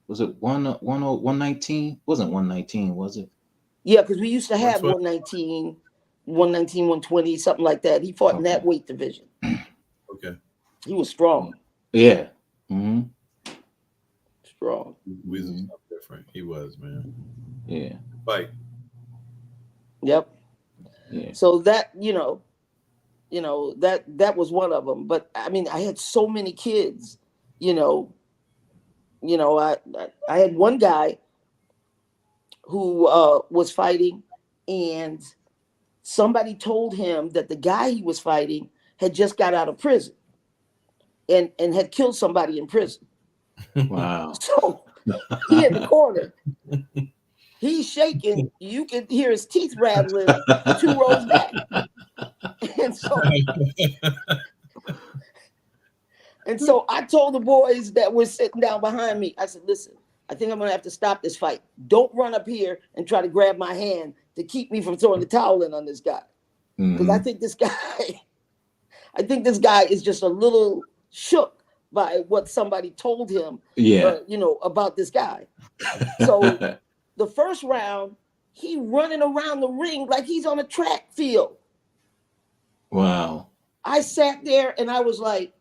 Was it 119? Wasn't 119, was it? Yeah, because we used to have 119, 120, something like that. He fought in that weight division. Okay. He was strong. Yeah. Mm-hmm. Strong. Weeze was different. He was, man. Yeah. Fight. Yep. Yeah. So that, that was one of them. But I mean, I had so many kids, I had one guy who was fighting, and somebody told him that the guy he was fighting had just got out of prison and had killed somebody in prison. Wow. So he in the corner, he's shaking. You can hear his teeth rattling 2 rows back. And so I told the boys that were sitting down behind me, I said, listen, I think I'm going to have to stop this fight. Don't run up here and try to grab my hand to keep me from throwing the towel in on this guy. Because I think this guy is just a little shook by what somebody told him, about this guy. So the first round, he running around the ring like he's on a track field. Wow. I sat there and I was like,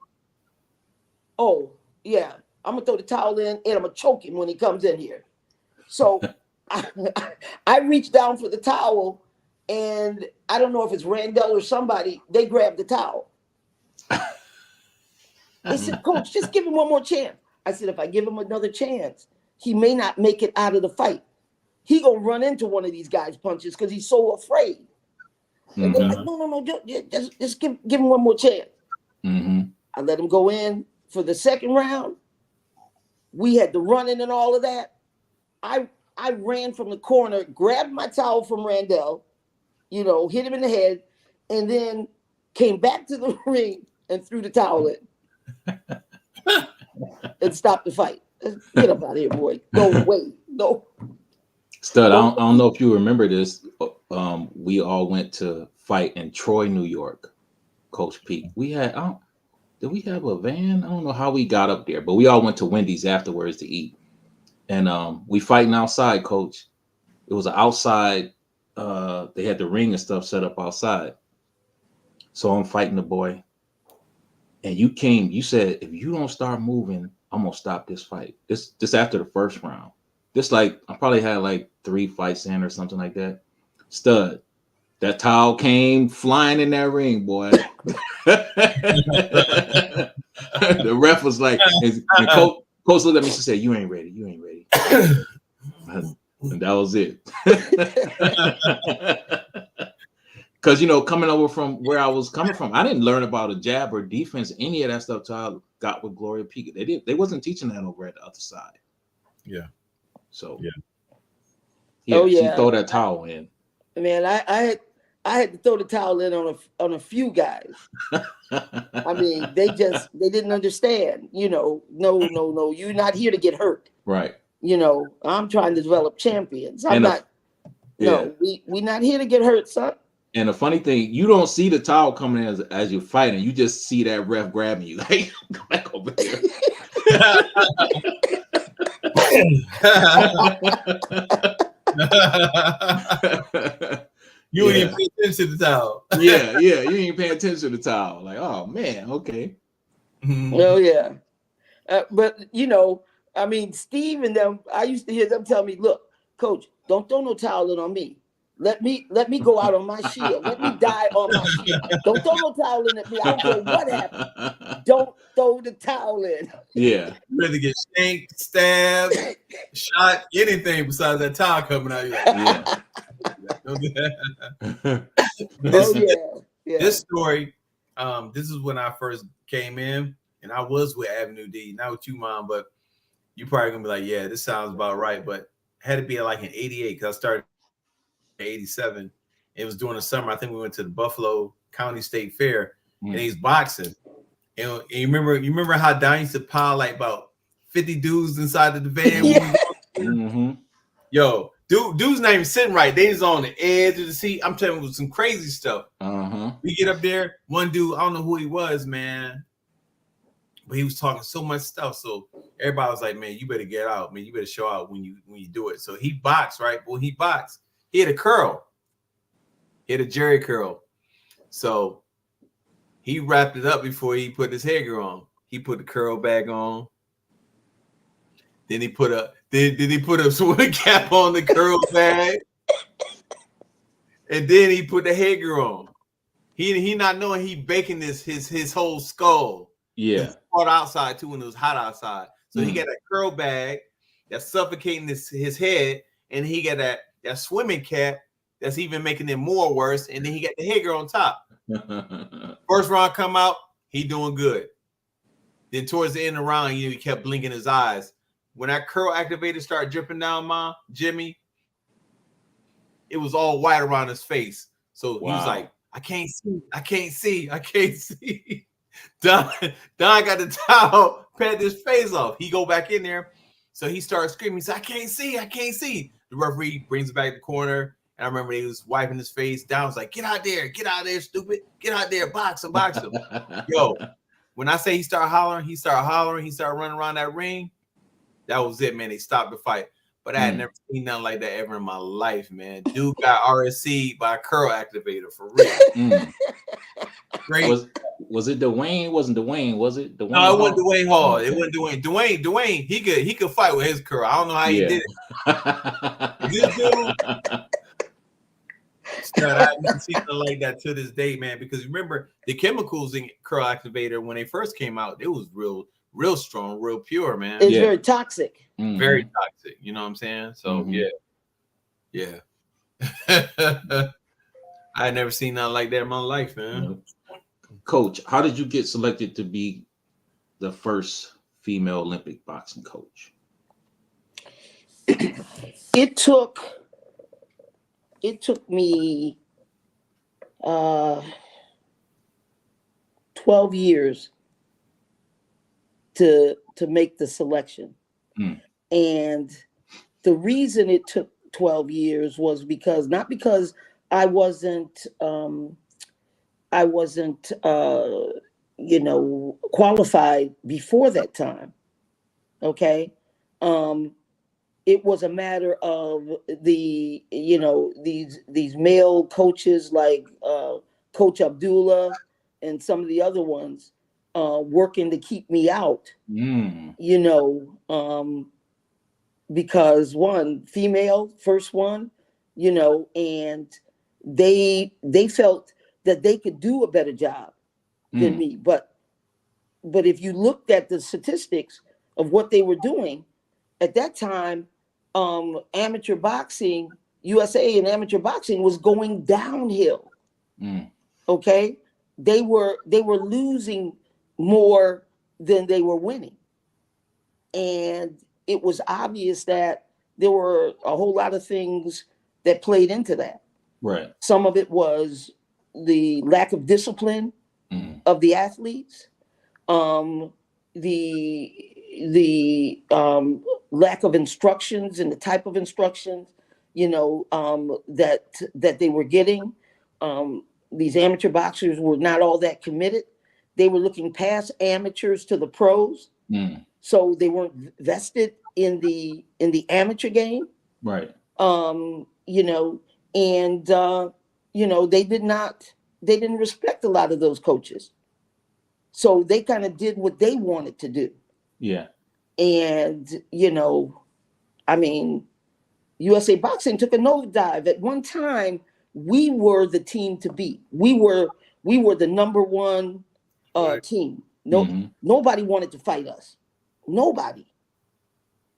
oh, yeah, I'm going to throw the towel in and I'm going to choke him when he comes in here. So I reached down for the towel, and I don't know if it's Randall or somebody, they grabbed the towel. They said, Coach, just give him one more chance. I said, if I give him another chance, he may not make it out of the fight. He going to run into one of these guys' punches because he's so afraid. And they're like, no, just give him one more chance. I let him go in for the second round. We had the running and all of that. I ran from the corner, grabbed my towel from Randall, hit him in the head, and then came back to the ring and threw the towel in. And stopped the fight. Get up out of here, boy. No way. No. Stud, I don't know if you remember this. We all went to fight in Troy, New York. Coach Peek. Did we have a van? I don't know how we got up there, but we all went to Wendy's afterwards to eat. And we fighting outside, Coach. It was outside. They had the ring and stuff set up outside. So I'm fighting the boy. And you said, if you don't start moving, I'm gonna stop this fight. This after the first round. This I probably had 3 fights in or something like that. Stud, that towel came flying in that ring, boy. The ref was like, and coach looked at me and said, you ain't ready. And that was it. Because, coming over from where I was coming from, I didn't learn about a jab or defense, any of that stuff till I got with Gloria Peek. They wasn't teaching that over at the other side. Yeah. So yeah, she throw that towel in. Man, I had to throw the towel in on a few guys. I mean, they didn't understand. No, you're not here to get hurt. Right. I'm trying to develop champions. We not here to get hurt, son. And the funny thing, you don't see the towel coming in as you're fighting. You just see that ref grabbing you. Like, go back over there. You ain't paying attention to the towel. Yeah, you ain't paying attention to the towel. Like, oh man, okay. Oh yeah, but I mean, Steve and them. I used to hear them tell me, "Look, Coach, don't throw no towel in on me. Let me go out on my shield. Let me die on my shield. Don't throw no towel in at me. I don't care what happens. Don't throw the towel in. Yeah. You ready to get shanked, stabbed, shot, anything besides that towel coming out. You're like, Yeah. don't do that. Yeah. This story, this is when I first came in, and I was with Avenue D, not with you, Mom, but you probably gonna be like, yeah, this sounds about right. But it had to be like in '88 because I started in '87. It was during the summer. I think we went to the Buffalo County State Fair, and he's boxing. And you remember how Don used to pile like about 50 dudes inside of the van? Yeah. Yo, dude's not even sitting right. They was on the edge of the seat. I'm telling you, some crazy stuff. We get up there. One dude, I don't know who he was, man, but he was talking so much stuff. So everybody was like, man, you better get out, man. You better show out when you do it. So he boxed, right? When he boxed, he had a curl. He had a Jerry curl. So he wrapped it up before he put his hair on. He put the curl back on. Then he put a swimming cap on the curl bag. And then he put the headgear on. He not knowing he baking his whole skull. Yeah. It's hot outside too when it was hot outside. So he got a curl bag that's suffocating his head, and he got that swimming cap that's even making it more worse. And then he got the headgear on top. First round come out, he doing good. Then towards the end of the round, he kept blinking his eyes. When that curl activator started dripping down Jimmy, it was all white around his face. So he was like, I can't see. Don got the towel, pat his face off. He go back in there. So he started screaming. He said, I can't see. The referee brings it back to the corner. And I remember he was wiping his face. Don was like, get out there, stupid. Get out there, box him. Yo, when I say he started hollering, he started running around that ring. That was it, man. They stopped the fight. But I had never seen nothing like that ever in my life, man. Dude got RSC'd by a curl activator for real. Great. Was it Dwayne? Wasn't Dwayne? Was it Dwayne? No, it wasn't Dwayne Hall. Okay. It wasn't Dwayne. Dwayne, he could fight with his curl. I don't know how he did it. This dude, I haven't seen nothing like that to this day, man. Because remember, the chemicals in curl activator when they first came out, it was real strong, real pure, man. It's very toxic. Very toxic. You know what I'm saying? So yeah. I had never seen nothing like that in my life, man. Coach, how did you get selected to be the first female Olympic boxing coach? It took me 12 years to make the selection. And the reason it took 12 years was not because I wasn't qualified before that time. Okay. It was a matter of these male coaches like Coach Abdullah and some of the other ones working to keep me out, because one, female, first one, and they felt that they could do a better job than me. But if you looked at the statistics of what they were doing at that time, amateur boxing, USA and amateur boxing was going downhill. Okay, they were losing more than they were winning, and it was obvious that there were a whole lot of things that played into that. Right. Some of it was the lack of discipline of the athletes, the lack of instructions and the type of instructions, that they were getting. These amateur boxers were not all that committed. They were looking past amateurs to the pros. So they weren't vested in the amateur game. Right. They didn't respect a lot of those coaches. So they kind of did what they wanted to do. Yeah. And, USA Boxing took a nosedive. At one time, we were the team to beat. We were the number one team. Nobody wanted to fight us. Nobody.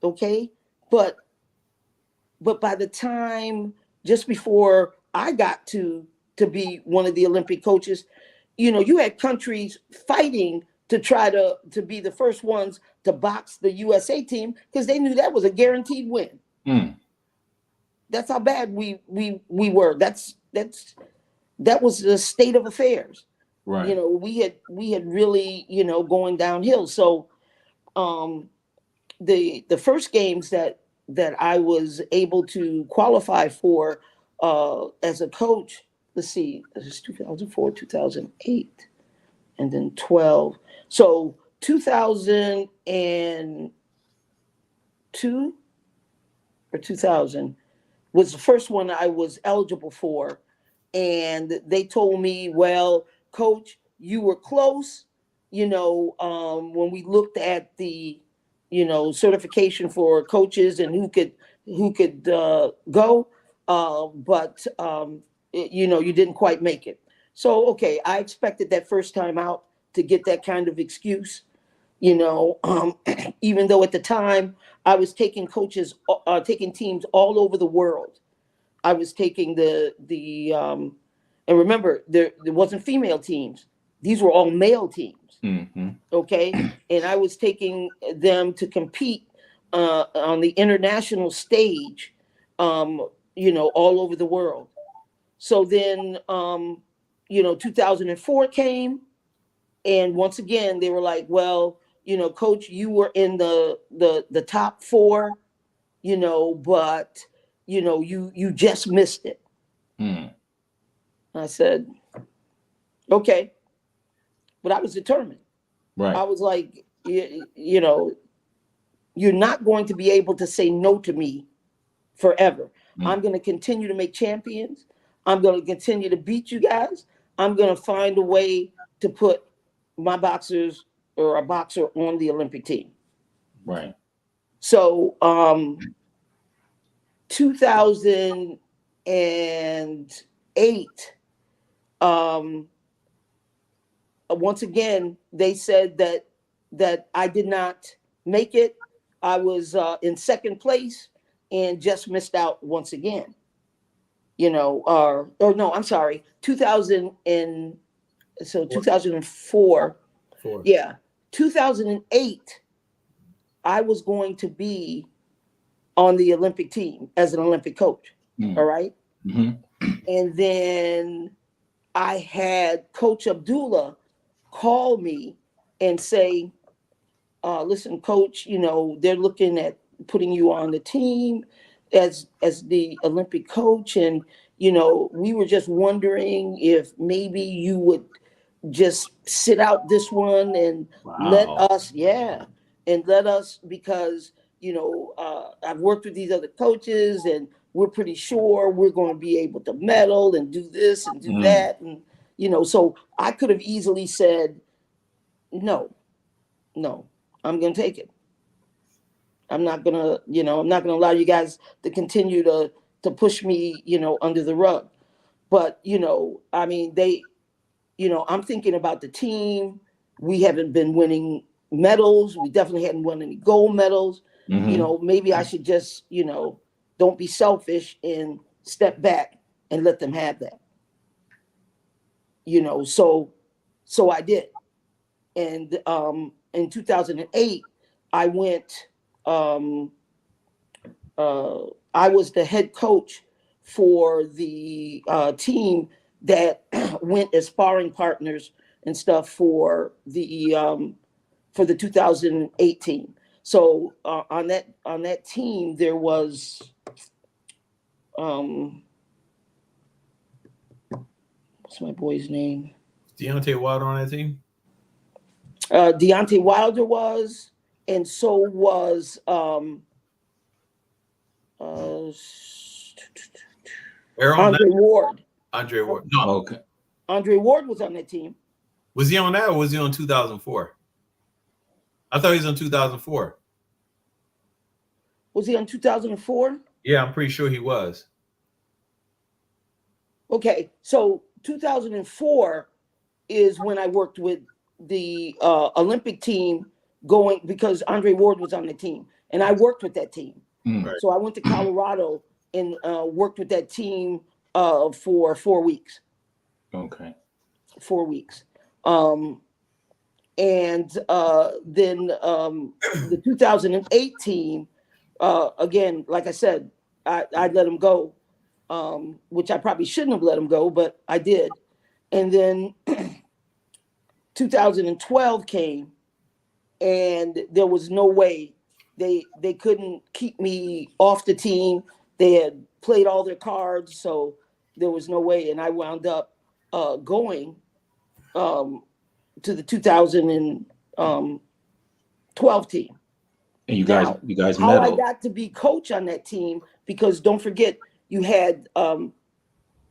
Okay, but by the time just before I got to be one of the Olympic coaches, you had countries fighting to try to be the first ones to box the USA team because they knew that was a guaranteed win. That's how bad we were. That was the state of affairs. Right. We had really, going downhill. So the first games that I was able to qualify for as a coach, let's see, it was 2004, 2008, and then 12. So 2002 or 2000 was the first one I was eligible for. And they told me, well, coach, you were close. When we looked at the, certification for coaches and who could go, but you didn't quite make it. So, okay, I expected that first time out to get that kind of excuse, even though at the time I was taking taking teams all over the world. I was taking and remember, there wasn't female teams. These were all male teams. Okay. And I was taking them to compete on the international stage, all over the world. So then, 2004 came. And once again, they were like, well, coach, you were in the top 4, but, you just missed it. I said, okay. But I was determined. Right. I was like, you're not going to be able to say no to me forever. I'm going to continue to make champions. I'm going to continue to beat you guys. I'm going to find a way to put my boxers or a boxer on the Olympic team. Right. So 2008, once again, they said that I did not make it. I was in second place and just missed out once again. Or no, I'm sorry, 2004. Yeah, 2008, I was going to be on the Olympic team as an Olympic coach. All right. And then I had Coach Abdullah call me and say, listen, coach, they're looking at putting you on the team as the Olympic coach. And, we were just wondering if maybe you would just sit out this one and let us, because, I've worked with these other coaches and we're pretty sure we're going to be able to medal and do this and do that. And, so I could have easily said, no, I'm going to take it. I'm not going to allow you guys to continue to push me, under the rug. But, I'm thinking about the team. We haven't been winning medals. We definitely hadn't won any gold medals. Maybe I should just, don't be selfish and step back and let them have that. So I did. And in 2008, I went, I was the head coach for the team that went as sparring partners and stuff for the 2018. So on that team, there was what's my boy's name? Deontay Wilder on that team? Deontay Wilder was, and so was Andre Ward. Andre Ward. No. Okay. Andre Ward was on that team. Was he on that or was he on 2004? I thought he was on 2004. Was he on 2004? Yeah, I'm pretty sure he was. Okay, so 2004 is when I worked with the Olympic team going, because Andre Ward was on the team, and I worked with that team. Mm. So I went to Colorado and worked with that team for 4 weeks. Okay. 4 weeks. And then the 2008 team, again, like I said, I let him go, which I probably shouldn't have let him go, but I did. And then 2012 came, and there was no way they couldn't keep me off the team. They had played all their cards, so there was no way. And I wound up going to the 2012 team. And you Now, guys how I medaled. got to be coach on that team, because don't forget, you had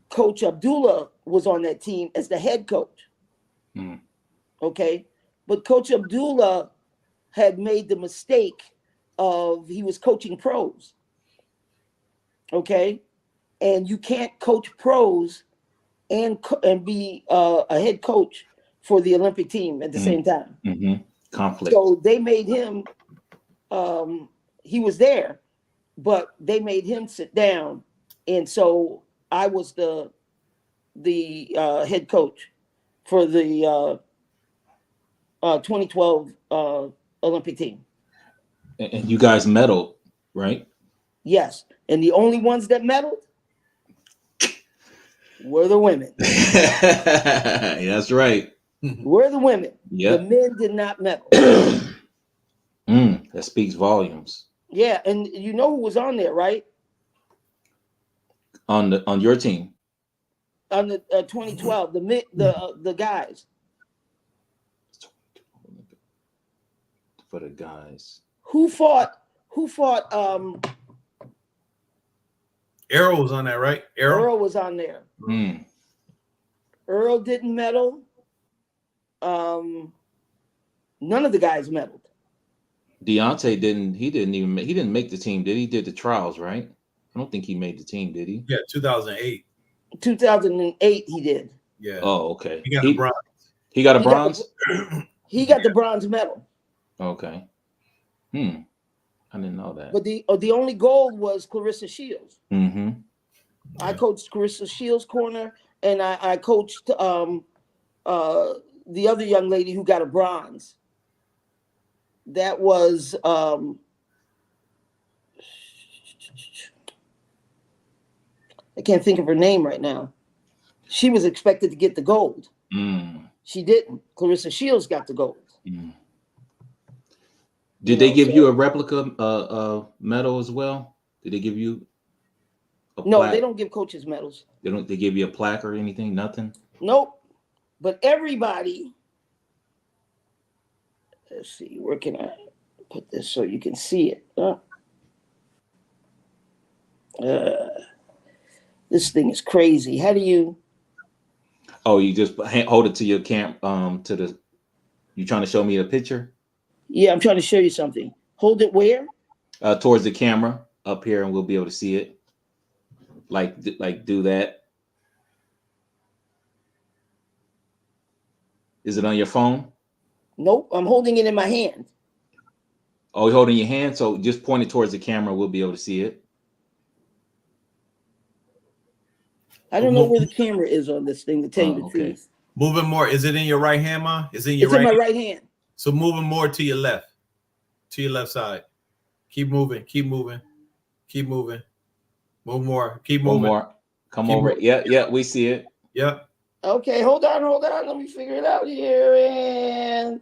Coach Abdullah was on that team as the head coach. Mm. Okay. But Coach Abdullah had made the mistake of, he was coaching pros. Okay. And you can't coach pros and be a head coach for the Olympic team at the same time. Mm-hmm. Conflict. So they made him, he was there, but they made him sit down. And so I was the head coach for the 2012 Olympic team. And you guys medaled, right? Yes. And the only ones that medaled were the women. That's right. Were the women. Yep. The men did not medal. That speaks volumes. Yeah, and you know who was on there, right? On your team. On the 2012, the guys. For the guys. Who fought Errol was on that, right? Earl was on there. Mm. Earl didn't medal. None of the guys medaled. Deontay didn't make the team, did he? Did the trials, right? I don't think he made the team, did he? Yeah, 2008. 2008 he did. Yeah. Oh, okay. He got a bronze. He got a bronze? He got the bronze medal. Okay. I didn't know that. But the only gold was Clarissa Shields. Mm-hmm. I coached Clarissa Shields' corner, and I coached the other young lady who got a bronze. That was I can't think of her name right now. She was expected to get the gold. She didn't. Clarissa Shields got the gold. Did they give you a replica medal as well? Did they give you a plaque? No, they don't give coaches medals. They give you a plaque or anything? Nothing? Nope. But everybody, let's see, where can I put this so you can see it? This thing is crazy. How do you? Oh, you just hold it to your you trying to show me a picture? Yeah, I'm trying to show you something. Hold it where? Towards the camera up here, and we'll be able to see it. Like do that. Is it on your phone? Nope, I'm holding it in my hand. Oh, you're holding your hand, so just point it towards the camera. We'll be able to see it. I don't know where the camera is on this thing, to tell you the truth. Moving more. Is it in your right hand, Ma? It's in my right hand. So moving more to your left side. Keep moving. Keep moving. Keep moving. Move more. Keep moving. One more. Come over. Yeah, we see it. Yep. Okay, hold on. Let me figure it out here. And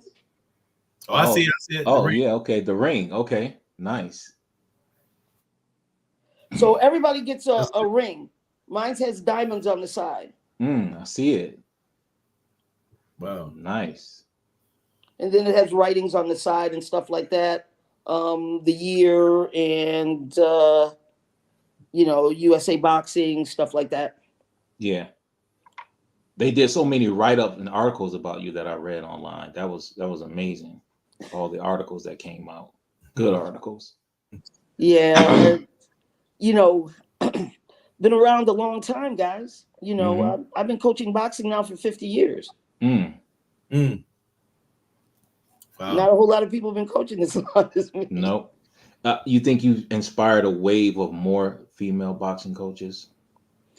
I see it. Oh, yeah, okay. The ring. Okay, nice. So everybody gets a ring. Mine has diamonds on the side. I see it. Wow, nice. And then it has writings on the side and stuff like that. The year and USA Boxing, stuff like that. Yeah. They did so many write-ups and articles about you that I read online. That was amazing. All the articles that came out. Good articles. Yeah. you know, been around a long time, guys. You know, Mm-hmm. I've been coaching boxing now for 50 years. Mm. Wow. Not a whole lot of people have been coaching as long as me. No. You think you inspired a wave of more female boxing coaches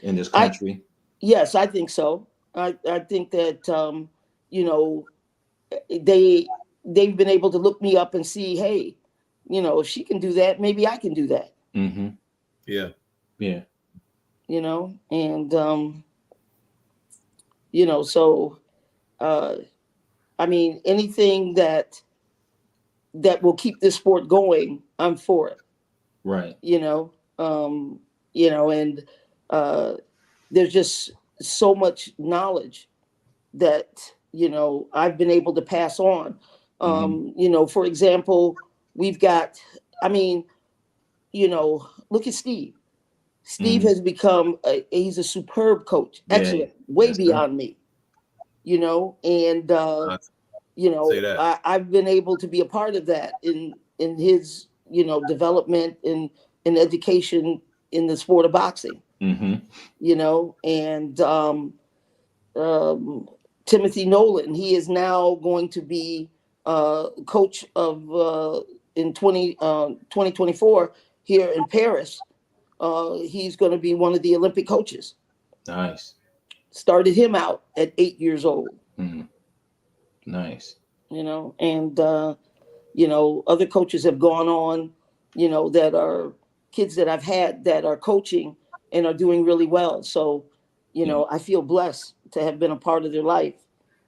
in this I country? Yes, I think so. I think that you know, they they've been able to look me up and see, hey, you know, if she can do that, maybe I can do that. Mm-hmm. Yeah. Yeah. You know, and you know, so uh, I mean, anything that will keep this sport going, I'm for it. Right. You know, um, you know, and uh, there's just so much knowledge that you know I've been able to pass on. Mm-hmm. You know, for example, we've got. I mean, you know, look at Steve. Steve Mm-hmm. has become he's a superb coach, Yeah. excellent, way Yes, sir. beyond me. You know, and I'd you say know that. I've been able to be a part of that in his you know development in education in the sport of boxing. Mm-hmm. You know, and um, Timothy Nolan. He is now going to be coach of in 2024 here in Paris. He's going to be one of the Olympic coaches. Nice. Started him out at 8 years old. Mm-hmm. Nice. You know, and you know other coaches have gone on. You know that are kids that I've had that are coaching and are doing really well. So you Yeah. know I feel blessed to have been a part of their life.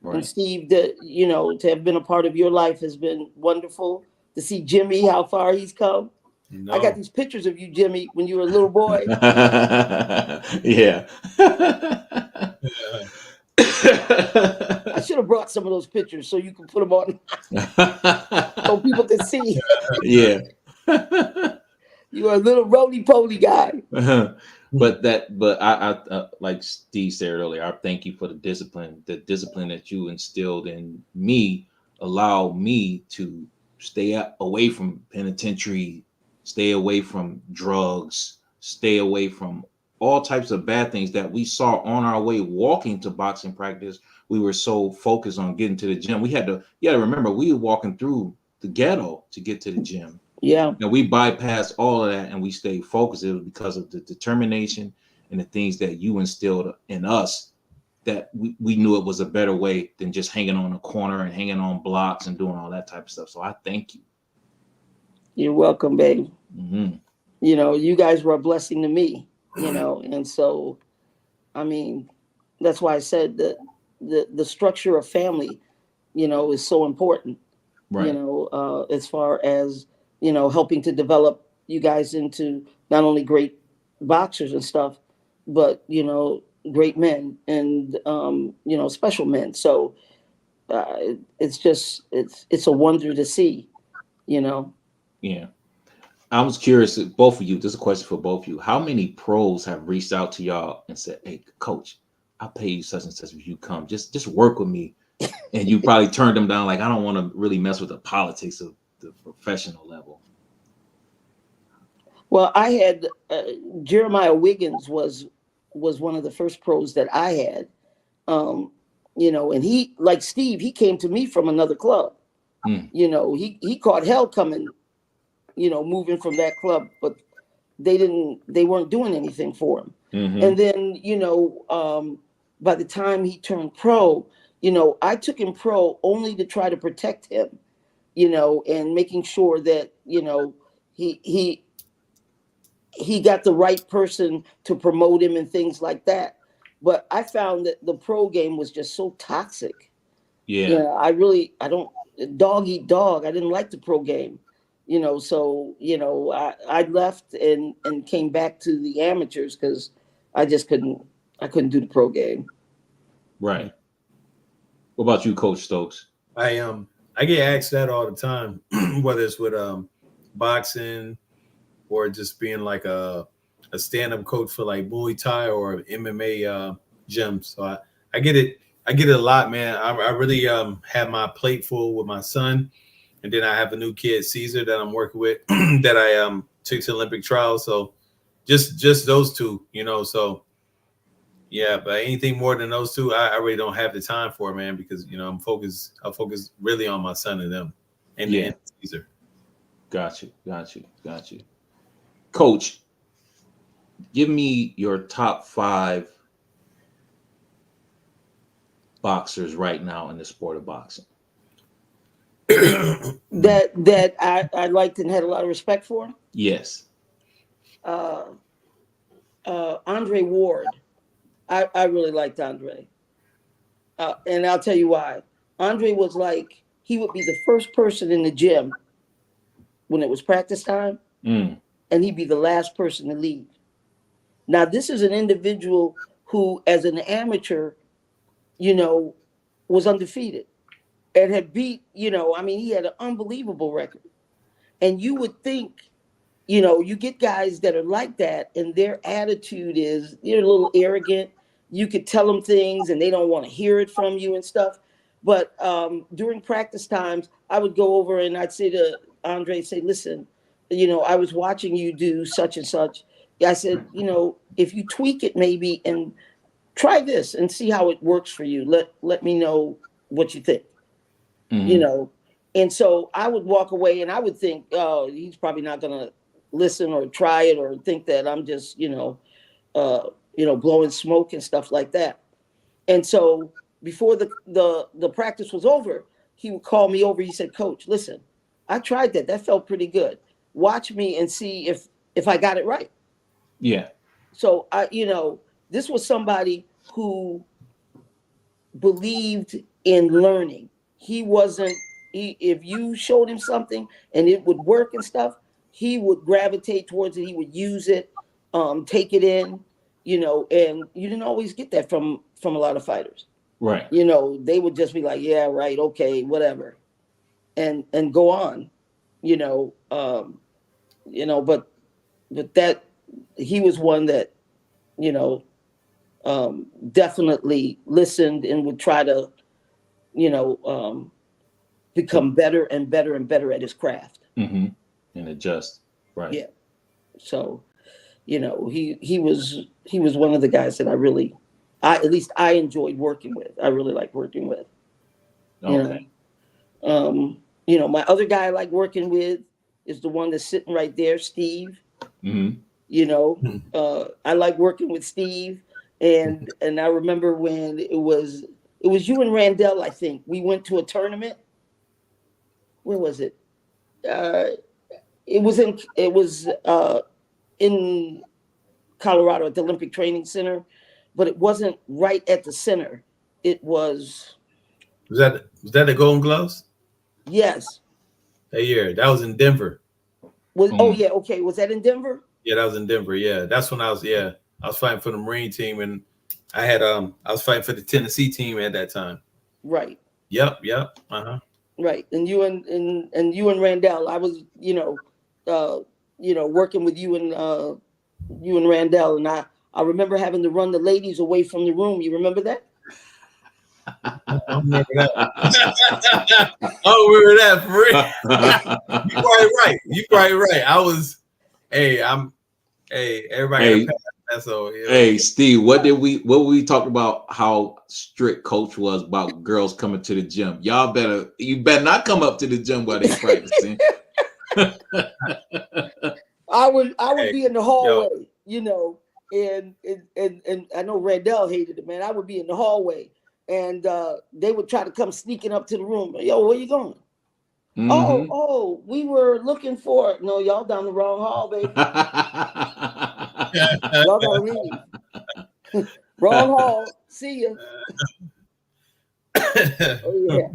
And Right. Steve, that you know, to have been a part of your life has been wonderful. To see Jimmy, how far he's come. I got No. these pictures of you, Jimmy, when you were a little boy. Yeah. I should have brought some of those pictures so you can put them on, so people can see Yeah. you were a little roly poly guy. But I like Steve said earlier, I thank you for the discipline that you instilled in me, allow me to away from penitentiary, stay away from drugs, stay away from all types of bad things that we saw on our way walking to boxing practice. We were so focused on getting to the gym. You had to remember, we were walking through the ghetto to get to the gym. Yeah, Now we bypassed all of that and we stayed focused. It was because of the determination and the things that you instilled in us, that we knew it was a better way than just hanging on a corner and hanging on blocks and doing all that type of stuff. So I thank you. you're welcome, babe. Mm-hmm. You know, you guys were a blessing to me. You know, and so I mean, that's why I said that the structure of family, you know, is so important. You Right. know, as far as you know, helping to develop you guys into not only great boxers and stuff, but you know, great men and you know, special men. So it's just it's a wonder to see. You know, Yeah. I was curious, both of you, this is a question for both of you. How many pros have reached out to y'all and said, "Hey, coach, I'll pay you such and such if you come. Just work with me." And you probably turned them down, like, I don't want to really mess with the politics of the professional level. well, I had Jeremiah Wiggins was one of the first pros that I had. Um, you know, and he like Steve, he came to me from another club. Mm, You know, he caught hell coming, you know, moving from that club, but they weren't doing anything for him. mm-hmm. And then, you know, by the time he turned pro, you know, I took him pro only to try to protect him, you know, and making sure that, you know, he he he got the right person to promote him and things like that. But I found that the pro game was just so toxic. Yeah. Yeah, I don't dog eat dog. I didn't like the pro game, you know. So you know, I left and came back to the amateurs because I just couldn't do the pro game. Right. What about you, Coach Stokes? I get asked that all the time, whether it's with boxing or just being like a stand up coach for like Muay Thai or MMA gym. So I get it. I get it a lot, man. I really have my plate full with my son, and then I have a new kid, Caesar, that I'm working with, that I took to Olympic trials. So just those two, you know. So yeah, but anything more than those two, I really don't have the time for, man, because you know I focus really on my son and them and Yeah. the Caesar. Got you. Coach, give me your top 5 boxers right now in the sport of boxing. That I liked and had a lot of respect for. Yes. Uh, Andre Ward. I really liked Andre. And I'll tell you why. Andre was like, he would be the first person in the gym when it was practice time, Mm. and he'd be the last person to leave. Now, this is an individual who, as an amateur, you know, was undefeated and had beat, I mean, he had an unbelievable record. And you would think, you get guys that are like that, and their attitude is they're a little arrogant. You could tell them things, and they don't want to hear it from you and stuff. But during practice times, I would go over and I'd say to Andre, say, listen, I was watching you do such and such. I said, if you tweak it maybe and try this and see how it works for you. Let me know what you think. Mm-hmm. And so I would walk away and I would think, oh, he's probably not going to listen or try it or think that I'm just, blowing smoke and stuff like that. And so before the practice was over, he would call me over. He said, Coach, listen, I tried that. That felt pretty good. Watch me and see if I got it right. Yeah. So this was somebody who believed in learning. He wasn't, if you showed him something and it would work and stuff, he would gravitate towards it. He would use it, take it in, and you didn't always get that from a lot of fighters. Right. They would just be like, yeah, right. Okay, whatever. And go on, but that he was one that, definitely listened and would try to, become better and better and better at his craft. Mm-hmm. And adjust. Right. Yeah. So, he was one of the guys that at least I enjoyed working with. I really like working with. Okay. My other guy I like working with is the one that's sitting right there, Steve. Mm-hmm. I like working with Steve, and I remember when it was you and Randall. I think we went to a tournament. Where was it? It was in Colorado at the Olympic Training Center, but it wasn't right at the center. It was. Was that the Golden Gloves? Yes. That year, that was in Denver. Oh yeah, okay. Was that in Denver? Yeah, that was in Denver. Yeah, that's when I was fighting for the Marine team, and I was fighting for the Tennessee team at that time. Right. Yep. Uh-huh. Right. And you and Randall, I was, working with you and Randall, and I remember having to run the ladies away from the room. You remember that? I remember that. I remember that for real. You probably right. Everybody got that, so Steve, what we talk about how strict coach was about girls coming to the gym? You better not come up to the gym while they practicing. I would be in the hallway, and I know Randall hated it, man. I would be in the hallway, and they would try to come sneaking up to the room. Yo, where you going? Mm-hmm. Oh, we were looking for. No, y'all down the wrong hall, baby. Y'all gotta leave. Wrong hall. See ya. Oh yeah.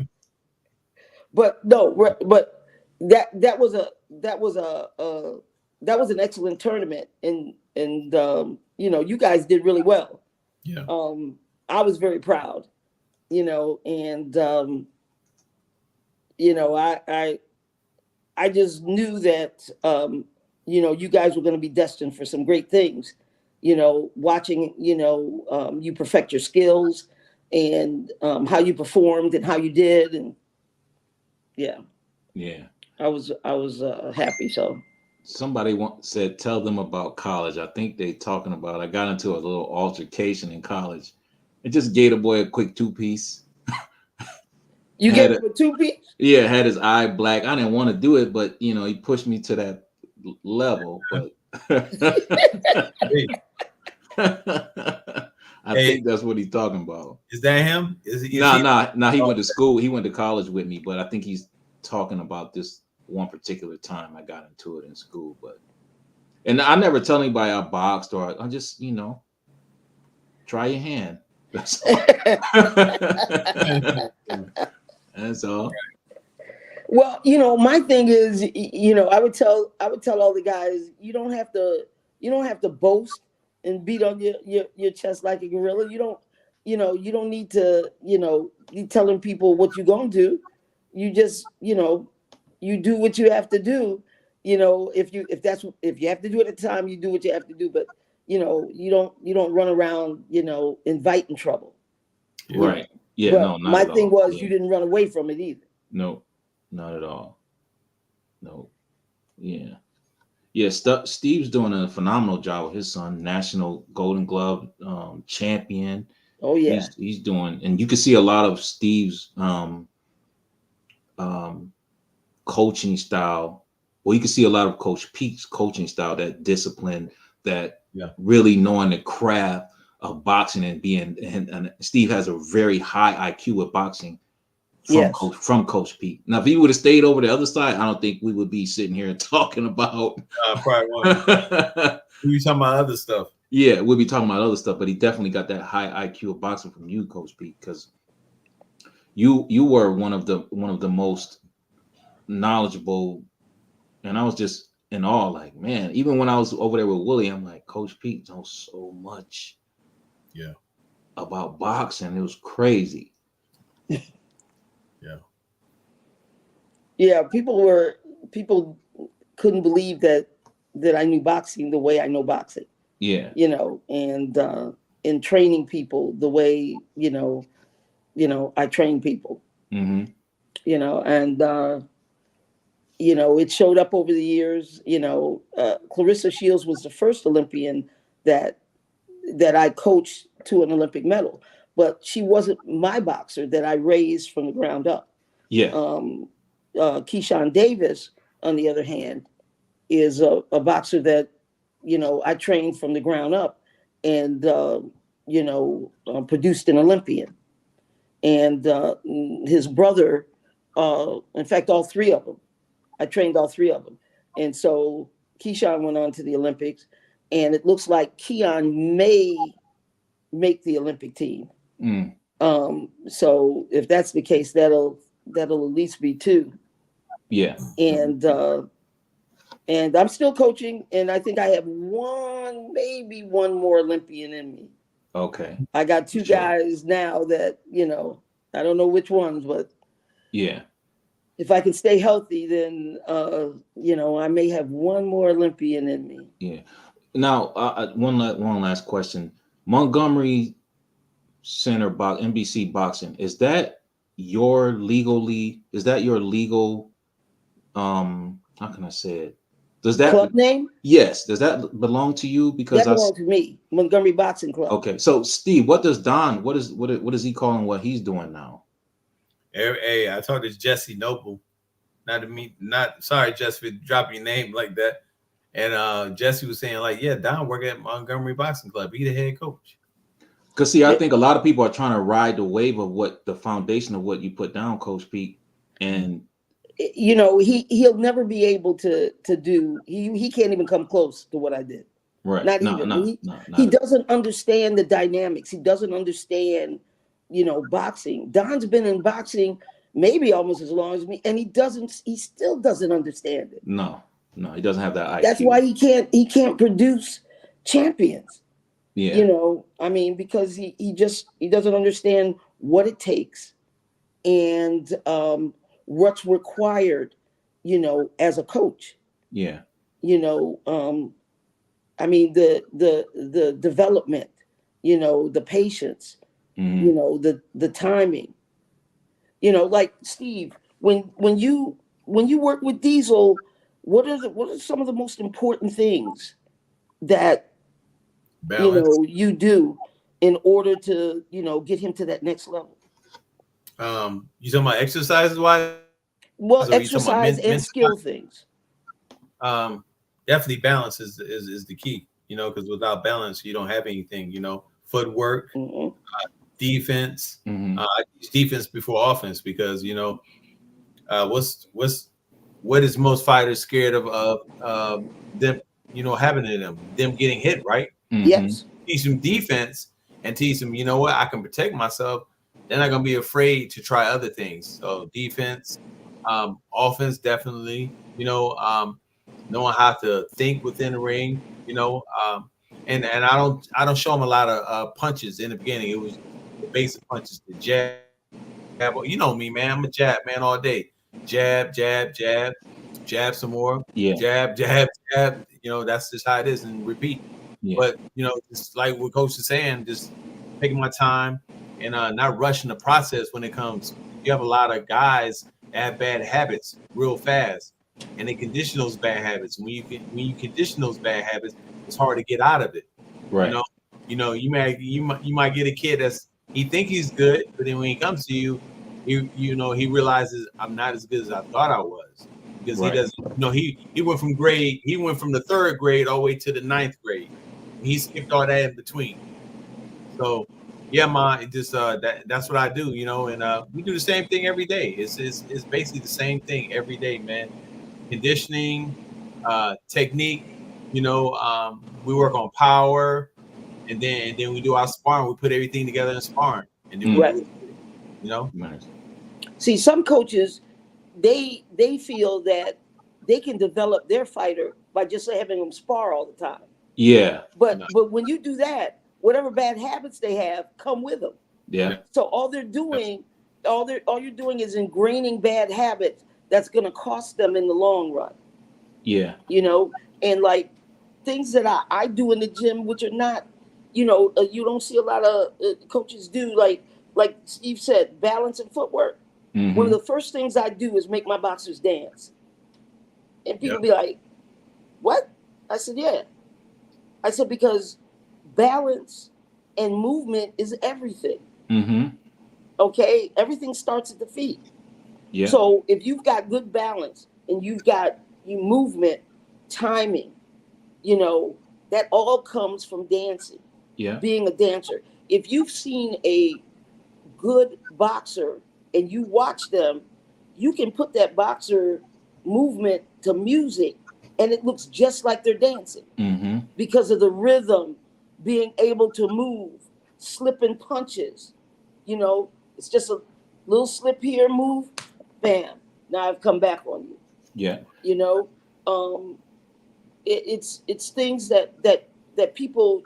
But no, but that was an excellent tournament, and you guys did really well. Yeah. I was very proud, and I just knew that you guys were going to be destined for some great things. Watching you perfect your skills and how you performed and how you did, and yeah. Yeah. I was happy. So somebody said, tell them about college. I think they talking about, I got into a little altercation in college. It just gave the boy a quick 2-piece. You Had gave him a 2-piece? Yeah, had his eye black. I didn't want to do it, but you know, he pushed me to that level. But Hey, I hey, think that's what he's talking about. is that him? Is he? Nah. He Oh, went to school. He went to college with me, but I think he's talking about this one particular time I got into it in school. But and I never tell anybody I boxed or I just, you know, try your hand. That's all. That's all. Well, my thing is, I would tell all the guys, you don't have to boast and beat on your chest like a gorilla. You don't need to, be telling people what you're going to do. You just, you do what you have to do. If you have to do it at the time, you do what you have to do. But, you don't run around, inviting trouble. Right. Yeah, But no, not my at thing all. was, Yeah. you didn't run away from it either. No, not at all. No. Yeah. Yeah, Steve's doing a phenomenal job with his son, National Golden Glove champion. Oh yeah. He's doing, and you can see a lot of Steve's um, coaching style. Well, you can see a lot of Coach Peek's coaching style, that discipline, that yeah. really knowing the craft of boxing and being. And Steve has a very high IQ with boxing Yes. from Coach Peek. Now, if he would have stayed over the other side, I don't think we would be sitting here talking about. Probably won't. We talking about other stuff. Yeah, we'll be talking about other stuff, but he definitely got that high IQ of boxing from you, Coach Peek, because you were one of the most knowledgeable, and I was just in awe. Like, man, even when I was over there with Willie, I'm like, Coach Peek knows so much, yeah, about boxing. It was crazy. Yeah, people couldn't believe that I knew boxing the way I know boxing. Yeah. And in training people the way, I train people. Mm-hmm. And it showed up over the years. Clarissa Shields was the first Olympian that I coached to an Olympic medal, but she wasn't my boxer that I raised from the ground up. Yeah. Keyshawn Davis, on the other hand, is a boxer that, I trained from the ground up and, produced an Olympian. And his brother, in fact, all three of them, I trained all three of them. And so Keyshawn went on to the Olympics, and it looks like Keon may make the Olympic team. Mm. So if that's the case, that'll at least be two. Yeah. And I'm still coaching, and I think I have maybe one more Olympian in me. Okay. I got two guys now that, I don't know which ones, but yeah, if I can stay healthy, then, I may have one more Olympian in me. Yeah. Now, one last question. Montgomery Center NBC Boxing, is that your legal, how can I say it? Does that club name? Yes. Does that belong to you? Because that belongs to me, Montgomery Boxing Club. Okay. So Steve, what does Don, what is he calling what he's doing now? Hey, I talked to Jesse Noble. Sorry, Jesse, for dropping your name like that. And Jesse was saying, like, yeah, Don working at Montgomery Boxing Club. He the head coach. Because see, I think a lot of people are trying to ride the wave of what the foundation of what you put down, Coach Peek, and he'll never be able to do. He can't even come close to what I did. Right. Not even. He doesn't understand the dynamics. He doesn't understand, boxing. Don's been in boxing maybe almost as long as me, and he still doesn't understand it. No, he doesn't have that IQ. That's why he can't produce champions. Yeah. Because he doesn't understand what it takes and what's required, as a coach. Yeah. The development, the patience, mm-hmm. the timing. Like Steve, when you work with Diesel, what are some of the most important things that Balance. you do in order to get him to that next level? You talking about exercises wise, or Well, you talking about exercise mental? and skill things. Definitely balance is the key. Because without balance, you don't have anything. Footwork, Hmm. defense. Mm-hmm. I use defense before offense because what is most fighters scared of them having in them getting hit, right? Mm-hmm. Yes. Teach them defense and teach them, what, I can protect myself. They're not gonna be afraid to try other things. So defense, offense, definitely. Knowing how to think within the ring. And I don't show them a lot of punches in the beginning. It was the basic punches, the jab. You know me, man. I'm a jab man all day. Jab, jab, jab, jab some more. Yeah. Jab, jab, jab. That's just how it is, and repeat. Yeah. But just like what Coach is saying, just taking my time and not rushing the process when it comes. You have a lot of guys that have bad habits real fast, and they condition those bad habits. When you condition those bad habits, it's hard to get out of it. Right. You might get a kid he think he's good, but then when he comes to you, he realizes I'm not as good as I thought I was, because he Right. doesn't. He went from the third grade all the way to the ninth grade. He skipped all that in between. So yeah, that's what I do, and we do the same thing every day. It's basically the same thing every day, man. Conditioning, technique. We work on power, and then we do our sparring. We put everything together in sparring, and then we Right. move. Nice. See, some coaches, they feel that they can develop their fighter by just having them spar all the time. Yeah. But No. but when you do that, whatever bad habits they have come with them. Yeah. So all you're doing is ingraining bad habits that's going to cost them in the long run. Yeah. And like things that I do in the gym, which are not, you don't see a lot of coaches do, like Steve said, balance and footwork. One of Mm-hmm. the first things I do is make my boxers dance. And people Yep. be like, what? I said, yeah. I said, because balance and movement is everything. Mm-hmm. Okay? Everything starts at the feet. Yeah. So if you've got good balance and you've got movement, timing, that all comes from dancing, Yeah. being a dancer. If you've seen a good boxer and you watch them, you can put that boxer movement to music and it looks just like they're dancing Mm-hmm. because of the rhythm, being able to move, slipping punches. It's just a little slip here, move, bam. Now I've come back on you. Yeah. Um, it's things that people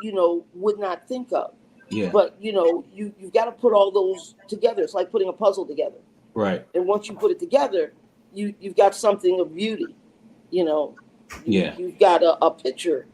would not think of. Yeah. But you've got to put all those together. It's like putting a puzzle together. Right. And once you put it together, you've got something of beauty. Yeah. You've got a picture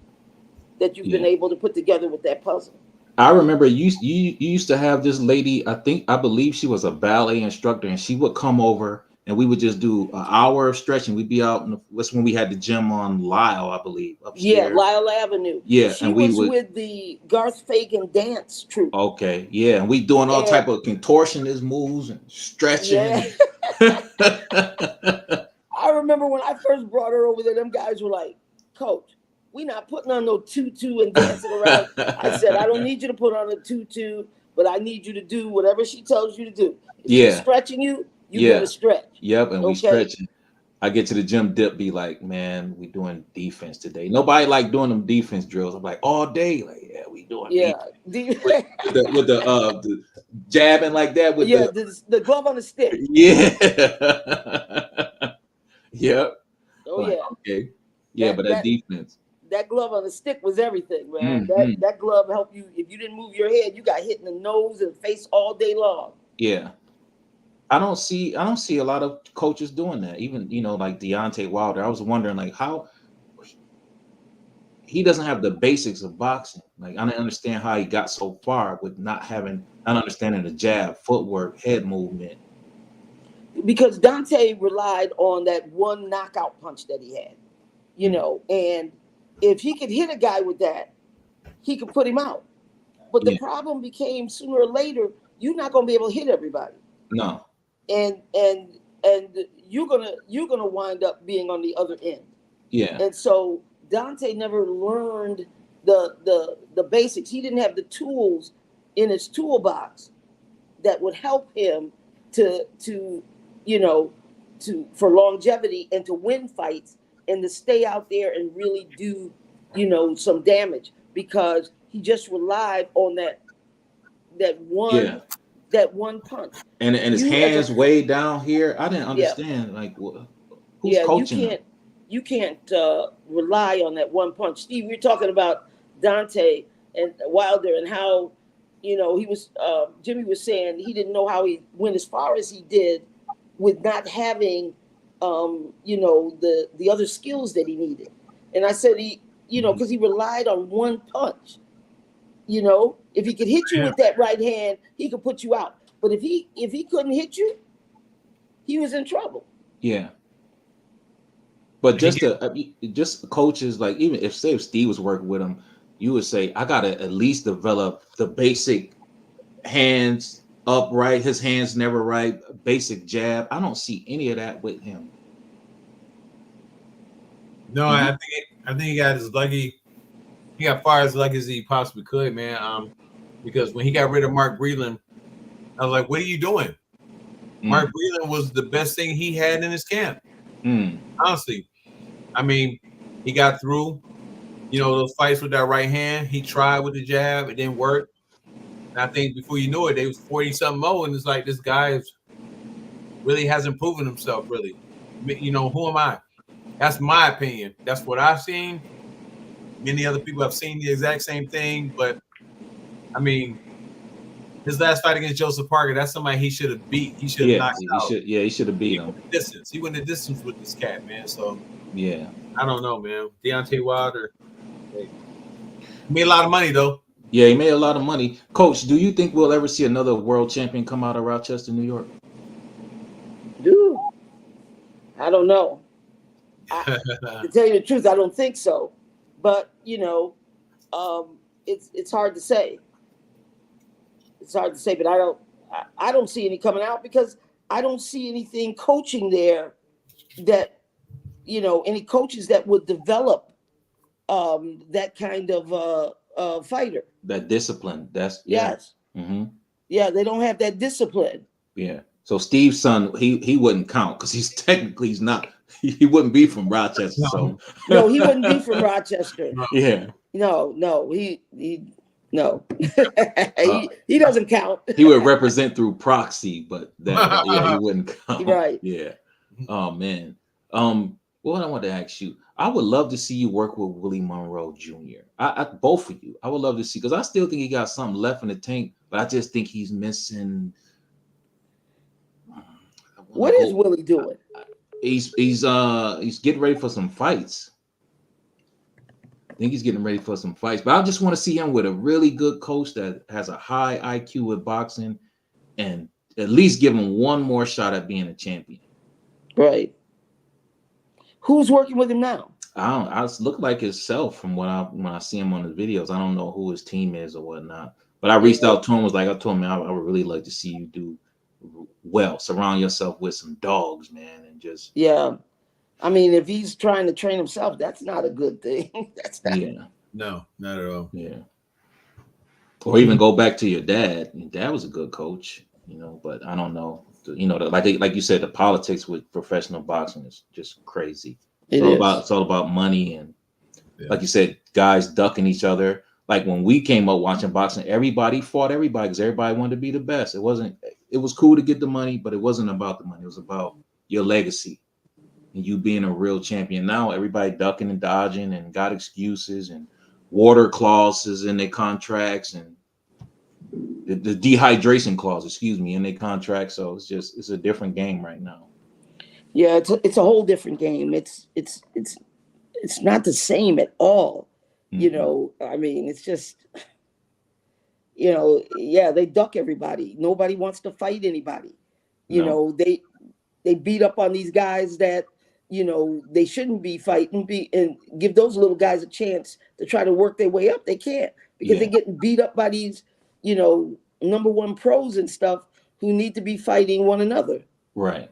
that you've been Yeah. able to put together with that puzzle. I remember you used to have this lady, I believe she was a ballet instructor, and she would come over and we would just do an hour of stretching. We'd be out that's when we had the gym on Lyle, I believe, Yeah, upstairs. Lyle Avenue. Yeah, She and we was would with the Garth Fagan dance troupe. okay, yeah, and we doing all And type of contortionist moves and stretching. yeah, I remember when I first brought her over there, them guys were like, Coach, we not putting on no tutu and dancing around. I said, I don't need you to put on a tutu, but I need you to do whatever she tells you to do. If she's Yeah, stretching you, you yeah, better stretch. yep, and we Okay? stretching. I get to the gym, dip, be like, man, we doing defense today. Nobody like doing them defense drills. I'm like, all day, like, yeah, we doing Yeah. defense. With the jabbing like that with Yeah, the glove on the stick. yeah, yep. Oh Like, yeah. okay, yeah, That but that defense. that glove on the stick was everything, man. Mhm. That glove helped you. If you didn't move your head, you got hit in the nose and face all day long. Yeah. I don't see a lot of coaches doing that. Even, like Deontay Wilder. I was wondering like how he doesn't have the basics of boxing. Like I don't understand how he got so far with not understanding the jab, footwork, head movement. Because Dante relied on that one knockout punch that he had. you know, and if he could hit a guy with that, he could put him out. But the problem became sooner or later, you're not going to be able to hit everybody. No. And you're gonna wind up being on the other end. Yeah. And so Dante never learned the basics. He didn't have the tools in his toolbox that would help him to for longevity and to win fights and to stay out there and really do, some damage, because he just relied on that one punch. And his hands way down here. I didn't understand who's coaching him? You can't rely on that one punch. Steve, you're talking about Dante and Wilder and how he was. Jimmy was saying he didn't know how he went as far as he did with not having the other skills that he needed. And I said because he relied on one punch. If he could hit you with that right hand, he could put you out. But if he couldn't hit you, he was in trouble. Yeah. But just coaches, like, even if Steve was working with him, you would say, I gotta at least develop the basic hands upright, his hands never right, basic jab. I don't see any of that with him. No, I think he got as lucky. He got far as lucky as he possibly could, man. Because when he got rid of Mark Breland, I was like, "What are you doing?" Mark Breland was the best thing he had in his camp. Honestly, I mean, he got through, those fights with that right hand. He tried with the jab, it didn't work. And I think before you know it, they was 40-something more, and it's like, this guy really hasn't proven himself. Really, who am I? That's my opinion. That's what I've seen. Many other people have seen the exact same thing, but I mean, his last fight against Joseph Parker, that's somebody he should have beat. He should have knocked out. He should have beat him. He went the distance with this cat, man. So yeah, I don't know, man. Deontay Wilder, he made a lot of money though. Yeah, he made a lot of money. Coach, do you think we'll ever see another world champion come out of Rochester, New York? Dude, I don't know. To tell you the truth, I don't think so. But it's hard to say. It's hard to say, but I don't see any coming out, because I don't see anything coaching there that any coaches that would develop that kind of fighter. That discipline. Yes. Mm-hmm. Yeah, they don't have that discipline. Yeah. So Steve's son, he wouldn't count, because he's not. He wouldn't be from Rochester. No. So no, he wouldn't be from Rochester. Yeah. No, he he doesn't count. He would represent through proxy, but he wouldn't count. Right. Yeah. Oh man. What I want to ask you, I would love to see you work with Willie Monroe Jr. I both of you. I would love to see, because I still think he got something left in the tank, but I just think he's missing. What is Willie doing? He's getting ready for some fights. I think he's getting ready for some fights, but I just want to see him with a really good coach that has a high IQ with boxing, and at least give him one more shot at being a champion. Right. Who's working with him now? I look like himself from when I see him on the videos. I don't know who his team is or whatnot, but I reached out to him. I told him, man, I would really like to see you do well. Surround yourself with some dogs, man, and just I mean, if he's trying to train himself, that's not a good thing. That's not. Yeah. No, not at all. Yeah. Or even go back to your dad. Your dad was a good coach, but I don't know. Like you said, the politics with professional boxing is just crazy. It's all about money, and like you said, guys ducking each other. Like when we came up watching boxing, everybody fought everybody because everybody wanted to be the best. It was cool to get the money, but it wasn't about the money. It was about your legacy and you being a real champion. Now everybody ducking and dodging and got excuses and water clauses in their contracts and the dehydration clause, in their contract. So it's a different game right now. Yeah, it's a whole different game. It's not the same at all. Mm-hmm. I mean, it's just, they duck everybody. Nobody wants to fight anybody. They beat up on these guys that, they shouldn't be fighting, and give those little guys a chance to try to work their way up. They can't, because they're getting beat up by these, number one pros and stuff who need to be fighting one another. Right.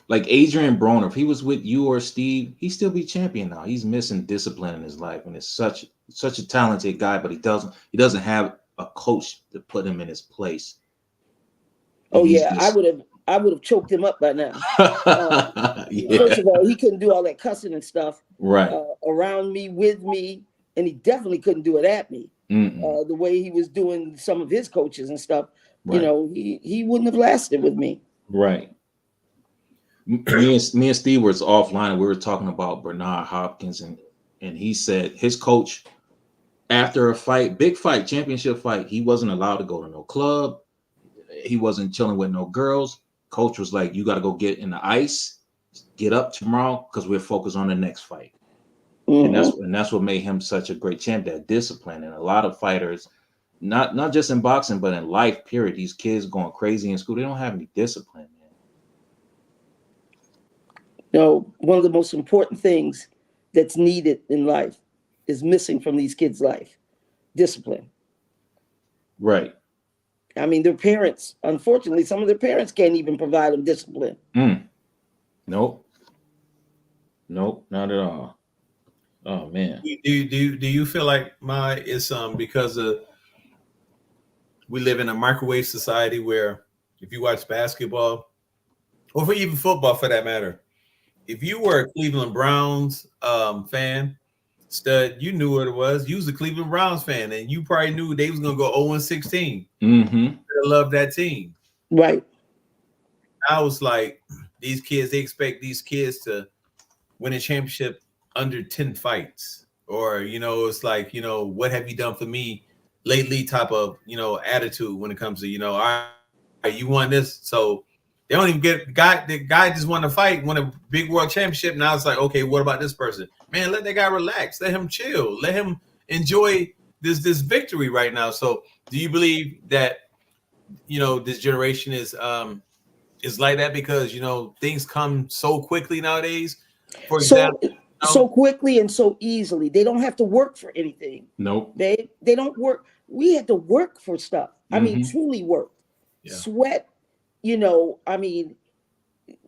Like Adrian Broner, if he was with you or Steve, he'd still be champion now. He's missing discipline in his life, and it's such a talented guy, but he doesn't have a coach to put him in his place. Oh yeah, I would have choked him up by now. First of all, he couldn't do all that cussing and stuff around me, with me, and he definitely couldn't do it at me. The way he was doing some of his coaches and stuff, he wouldn't have lasted with me. Right. Me and Steve was offline, and we were talking about Bernard Hopkins, and he said his coach, after a fight, big fight, championship fight, he wasn't allowed to go to no club. He wasn't chilling with no girls. Coach was like, you got to go get in the ice, get up tomorrow, because we're focused on the next fight. And that's what made him such a great champ, that discipline. And a lot of fighters, not just in boxing, but in life, period, these kids going crazy in school, they don't have any discipline, man. One of the most important things that's needed in life is missing from these kids' life: discipline. Right. I mean, their parents, unfortunately, some of their parents can't even provide them discipline. Nope, not at all. Oh man. Do you feel like it's because we live in a microwave society where if you watch basketball, or for even football for that matter, if you were a Cleveland Browns fan, stud, you knew what it was. You was a Cleveland Browns fan, and you probably knew they was gonna go 0-16. I love that team. Right. I was like, these kids, they expect these kids to win a championship under 10 fights. Or, it's like, what have you done for me lately type of, attitude when it comes to, all right, you won this. So they don't even get the guy just won a fight, won a big world championship. Now it's like, okay, what about this person? Man, let that guy relax. Let him chill. Let him enjoy this victory right now. So do you believe that, this generation is like that because, things come so quickly nowadays? For example, so quickly and so easily. They don't have to work for anything. Nope. They don't work. We had to work for stuff. I mean, truly work. Yeah. Sweat. I mean,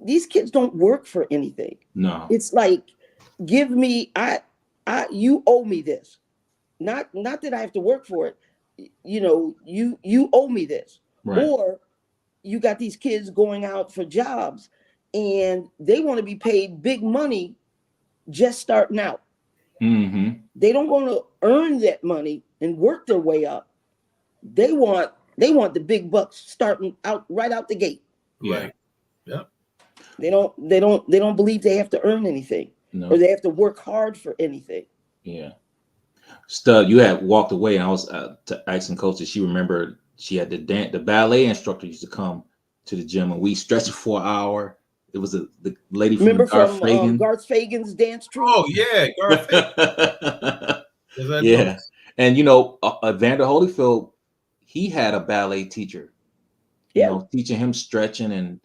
these kids don't work for anything. No. It's like, give me, you owe me this. Not that I have to work for it. You owe me this. Right. Or you got these kids going out for jobs and they want to be paid big money just starting out. They don't want to earn that money and work their way up. They want the big bucks starting out right out the gate. Right. Yeah. They don't believe they have to earn anything. No. Or they have to work hard for anything. Yeah. Stud, you had walked away, and I was asking Coach if she remembered she had the ballet instructor used to come to the gym, and we stretched for an hour. It was the lady from Garth Fagan's dance troupe. Oh yeah, Garth Fagan. Yeah, and Evander Holyfield, he had a ballet teacher. Teaching him stretching and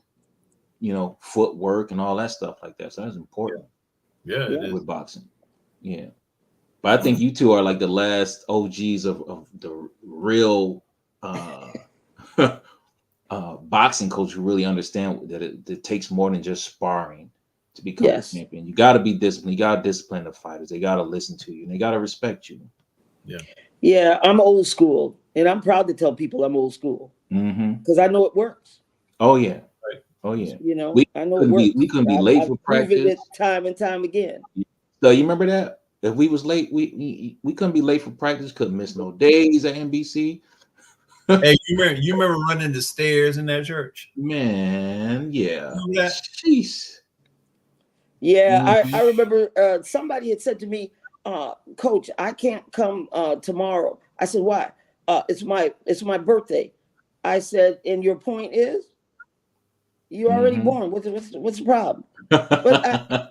footwork and all that stuff like that. So that's important. Yeah, with boxing. Yeah, but I think you two are like the last OGs of the real boxing coach who really understand that it takes more than just sparring to become a champion. You got to be disciplined. You got to discipline the fighters. They got to listen to you and they got to respect you. Yeah, I'm old school, and I'm proud to tell people I'm old school because I know it works. Oh yeah. Oh yeah. I know it works. We couldn't be late for practice. It time and time again. So you remember that? If we was late, we couldn't be late for practice. Couldn't miss no days at NBC. Hey, you remember running the stairs in that church? Man, yeah. Jeez. Yeah, I remember somebody had said to me, Coach, I can't come tomorrow. I said, why? It's my birthday. I said, and your point is? You're already born. What's the problem? But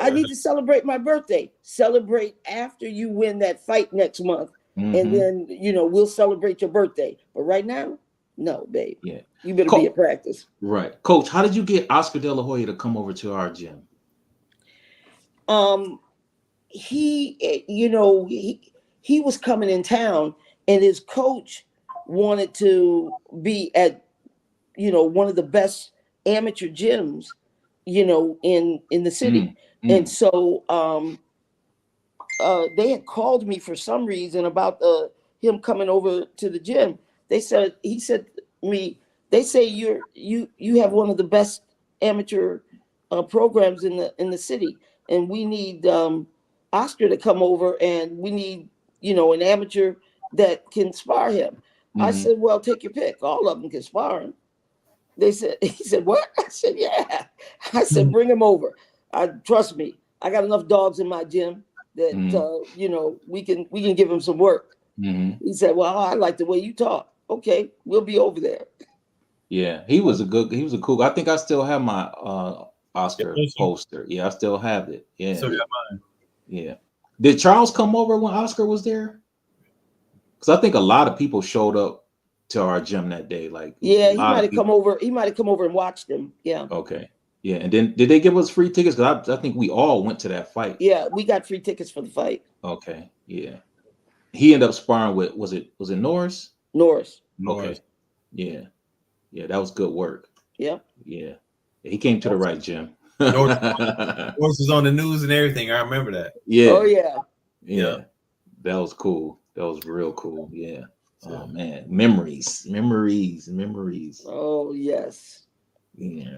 I need to celebrate my birthday. Celebrate after you win that fight next month. And then, we'll celebrate your birthday. But right now, No, babe. Yeah. You better be at practice. Right. Coach, how did you get Oscar De La Hoya to come over to our gym? He was coming in town, and his coach wanted to be at, one of the best amateur gyms, in the city. And so they had called me for some reason about him coming over to the gym. He said to me, they say you have one of the best amateur programs in the city, and we need Oscar to come over, and we need an amateur that can spar him. I said, well, take your pick. All of them can spar him. He said, what? I said, yeah. I said, bring him over. Trust me, I got enough dogs in my gym that we can give him some work. He said, well, I like the way you talk. Okay, we'll be over there. Yeah, he was a cool. I think I still have my Oscar poster. Yeah, I still have it. Yeah. So got mine. Yeah. Did Charles come over when Oscar was there? Because I think a lot of people showed up to our gym that day. Like, yeah, he might have come over. He might have come over and watched him. Yeah. Okay. Yeah, and then did they give us free tickets? Because I think we all went to that fight. Yeah, we got free tickets for the fight. Okay. Yeah. He ended up sparring with was it Norris? Norris. Okay. Yeah. Yeah, that was good work. Yeah. Yeah. He came to the right gym. Norris was on the news and everything. I remember that. Yeah. Oh yeah. Yeah. That was cool. That was real cool. Yeah. Oh man, memories. Oh yes. Yeah.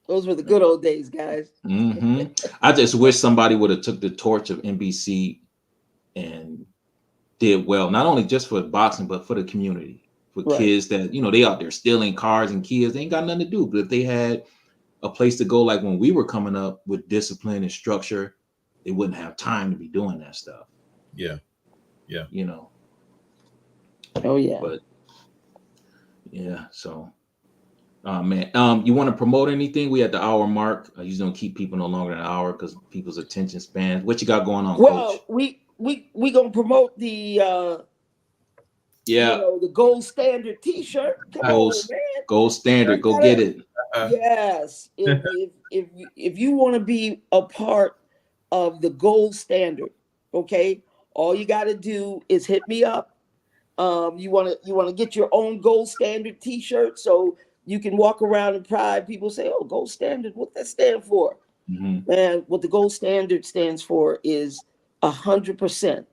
Those were the good old days, guys. I just wish somebody would have took the torch of NBC and did well, not only just for boxing, but for the community, for kids that, they out there stealing cars and kids. They ain't got nothing to do. But if they had a place to go, like when we were coming up with discipline and structure, they wouldn't have time to be doing that stuff. Yeah. Yeah. Oh yeah. But yeah, so man, you want to promote anything? We at the hour mark. I usually don't keep people no longer than an hour because people's attention span. What you got going on, well, Coach? we gonna promote the the gold standard T-shirt. Gold standard, go get it. Yes, if you want to be a part of the gold standard, okay, all you got to do is hit me up. You want to get your own gold standard T-shirt so you can walk around in pride. People say, "Oh, gold standard, what that stand for?" Man, what the gold standard stands for is 100%.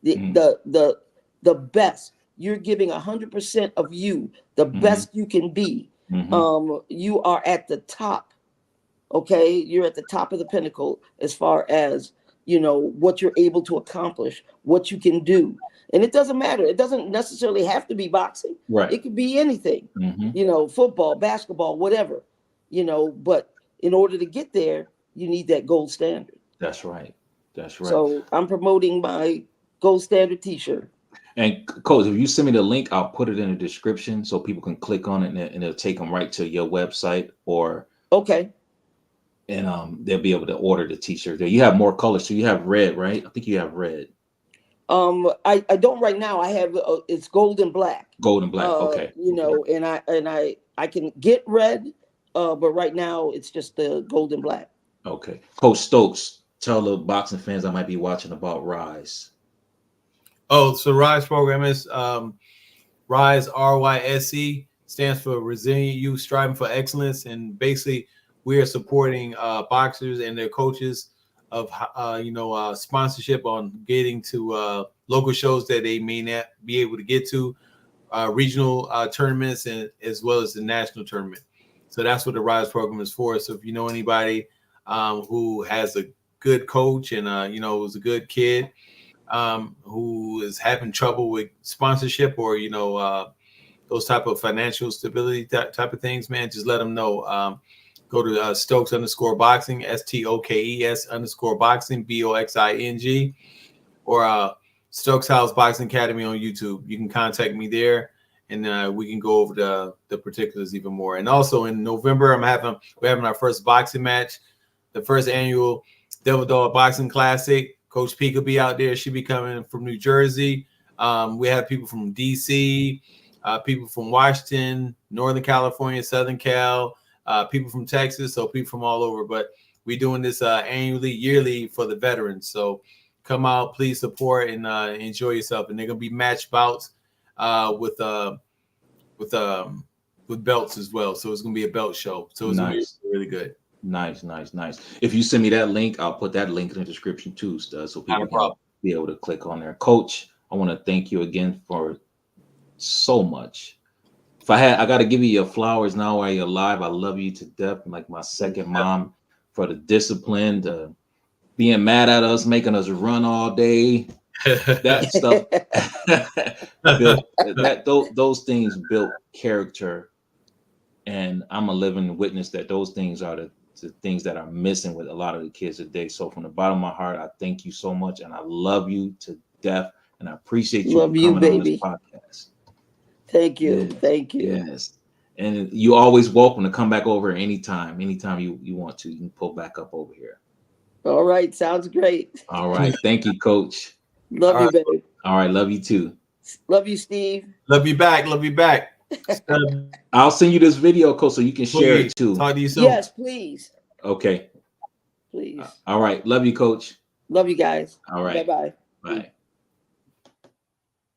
The best. You're giving 100% of you, the best you can be. You are at the top. Okay, you're at the top of the pinnacle as far as what you're able to accomplish, what you can do. And it doesn't matter. It doesn't necessarily have to be boxing. Right. It could be anything. Football, basketball, whatever. But in order to get there, you need that gold standard. That's right. So I'm promoting my gold standard T-shirt. And Coach, if you send me the link, I'll put it in the description so people can click on it and it'll take them right to your website okay. And they'll be able to order the T-shirt there. You have more colors, so you have red, right? I think you have red. I don't right now. I have it's gold and black. Gold and black. Okay. And I can get red, but right now it's just the gold and black. Okay. Coach Stokes, tell the boxing fans that might be watching about Rise. Oh, so Rise program is Rise, RYSE, stands for Resilient Youth Striving for Excellence, and basically we are supporting boxers and their coaches of sponsorship on getting to local shows that they may not be able to get to, regional tournaments, and as well as the national tournament. So that's what the Rise program is for. So if you know anybody who has a good coach and was a good kid who is having trouble with sponsorship or those type of financial stability type of things, man, just let them know. Go to Stokes _boxing, STOKES _boxing, BOXING, or Stokes House Boxing Academy on YouTube. You can contact me there, and we can go over the particulars even more. And also in November, we're having our first boxing match, the first annual Devil Dog Boxing Classic. Coach Peek will be out there. She'll be coming from New Jersey. We have people from DC, people from Washington, Northern California, Southern Cal, people from Texas, so people from all over. But we're doing this annually, yearly for the veterans. So come out, please support and enjoy yourself. And they're gonna be match bouts with belts as well. So it's gonna be a belt show. So it's gonna be really good. Nice. If you send me that link, I'll put that link in the description too, Stud, so people can be able to click on there. Coach, I want to thank you again for so much. If I got to give you your flowers now while you're alive. I love you to death, like my second mom, for the discipline, to being mad at us, making us run all day. That stuff, those things built character, and I'm a living witness that those things are the things that are missing with a lot of the kids today. So from the bottom of my heart, I thank you so much, and I love you to death, and I appreciate you coming on this podcast. Thank you. Thank you. Yes. And you always welcome to come back over anytime you want to. You can pull back up over here. All right. Sounds great. All right. Thank you, Coach. Love you, babe. All right. Love you too. Love you, Steve. Love you back. Love you back. I'll send you this video, Coach, so you can share it too. Talk to you soon. Yes, please. Okay. Please. All right. Love you, Coach. Love you guys. All right. Bye-bye. Bye.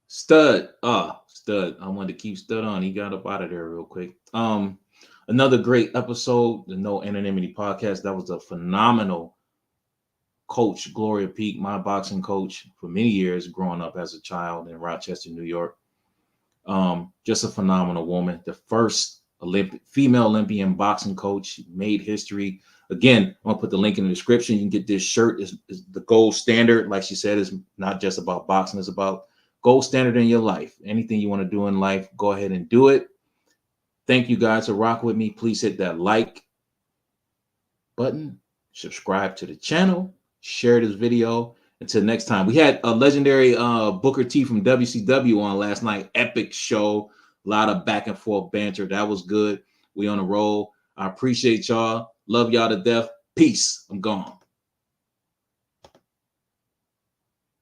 Stud. Stud. I wanted to keep Stud on. He got up out of there real quick. Another great episode, the No Anonymity Podcast. That was a phenomenal coach, Gloria Peek, my boxing coach for many years growing up as a child in Rochester, New York. Just a phenomenal woman. The first female Olympian boxing coach. She made history. Again, I'm gonna put the link in the description. You can get this shirt. Is the gold standard. Like she said, it's not just about boxing. It's about gold standard in your life. Anything you want to do in life, go ahead and do it. Thank you guys for rocking with me. Please hit that like button, subscribe to the channel, share this video. Until next time. We had a legendary Booker T from WCW on last night. Epic show. A lot of back and forth banter. That was good. We on a roll. I appreciate y'all. Love y'all to death. Peace. I'm gone.